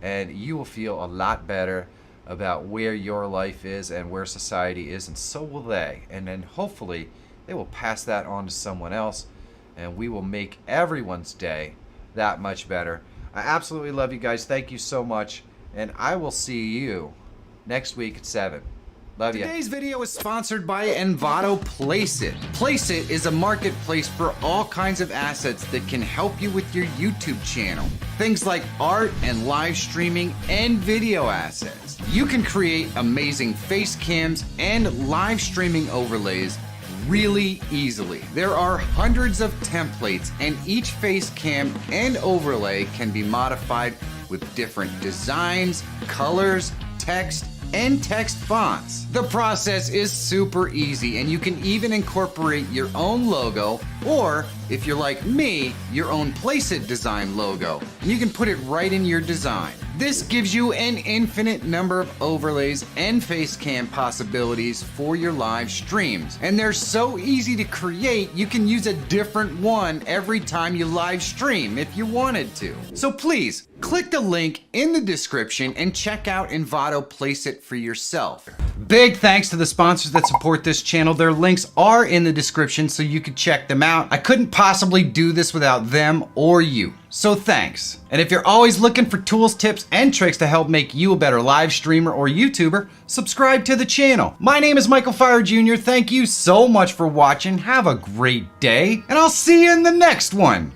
And you will feel a lot better about where your life is and where society is. And so will they. And then hopefully they will pass that on to someone else. And we will make everyone's day that much better. I absolutely love you guys. Thank you so much. And I will see you next week at 7. Love you. Today's video is sponsored by Envato Placeit. Placeit is a marketplace for all kinds of assets that can help you with your YouTube channel. Things like art and live streaming and video assets. You can create amazing face cams and live streaming overlays really easily. There are hundreds of templates, and each face cam and overlay can be modified with different designs, colors, text, and text fonts. The process is super easy, and you can even incorporate your own logo, or if you're like me, your own Placeit design logo, and you can put it right in your design. This gives you an infinite number of overlays and face cam possibilities for your live streams. And they're so easy to create, you can use a different one every time you live stream if you wanted to. So please, click the link in the description and check out Envato Placeit for yourself. Big thanks to the sponsors that support this channel. Their links are in the description so you can check them out. I couldn't possibly do this without them or you. So thanks. And if you're always looking for tools, tips, and tricks to help make you a better live streamer or YouTuber, subscribe to the channel. My name is Michael Fire Jr. Thank you so much for watching. Have a great day, and I'll see you in the next one.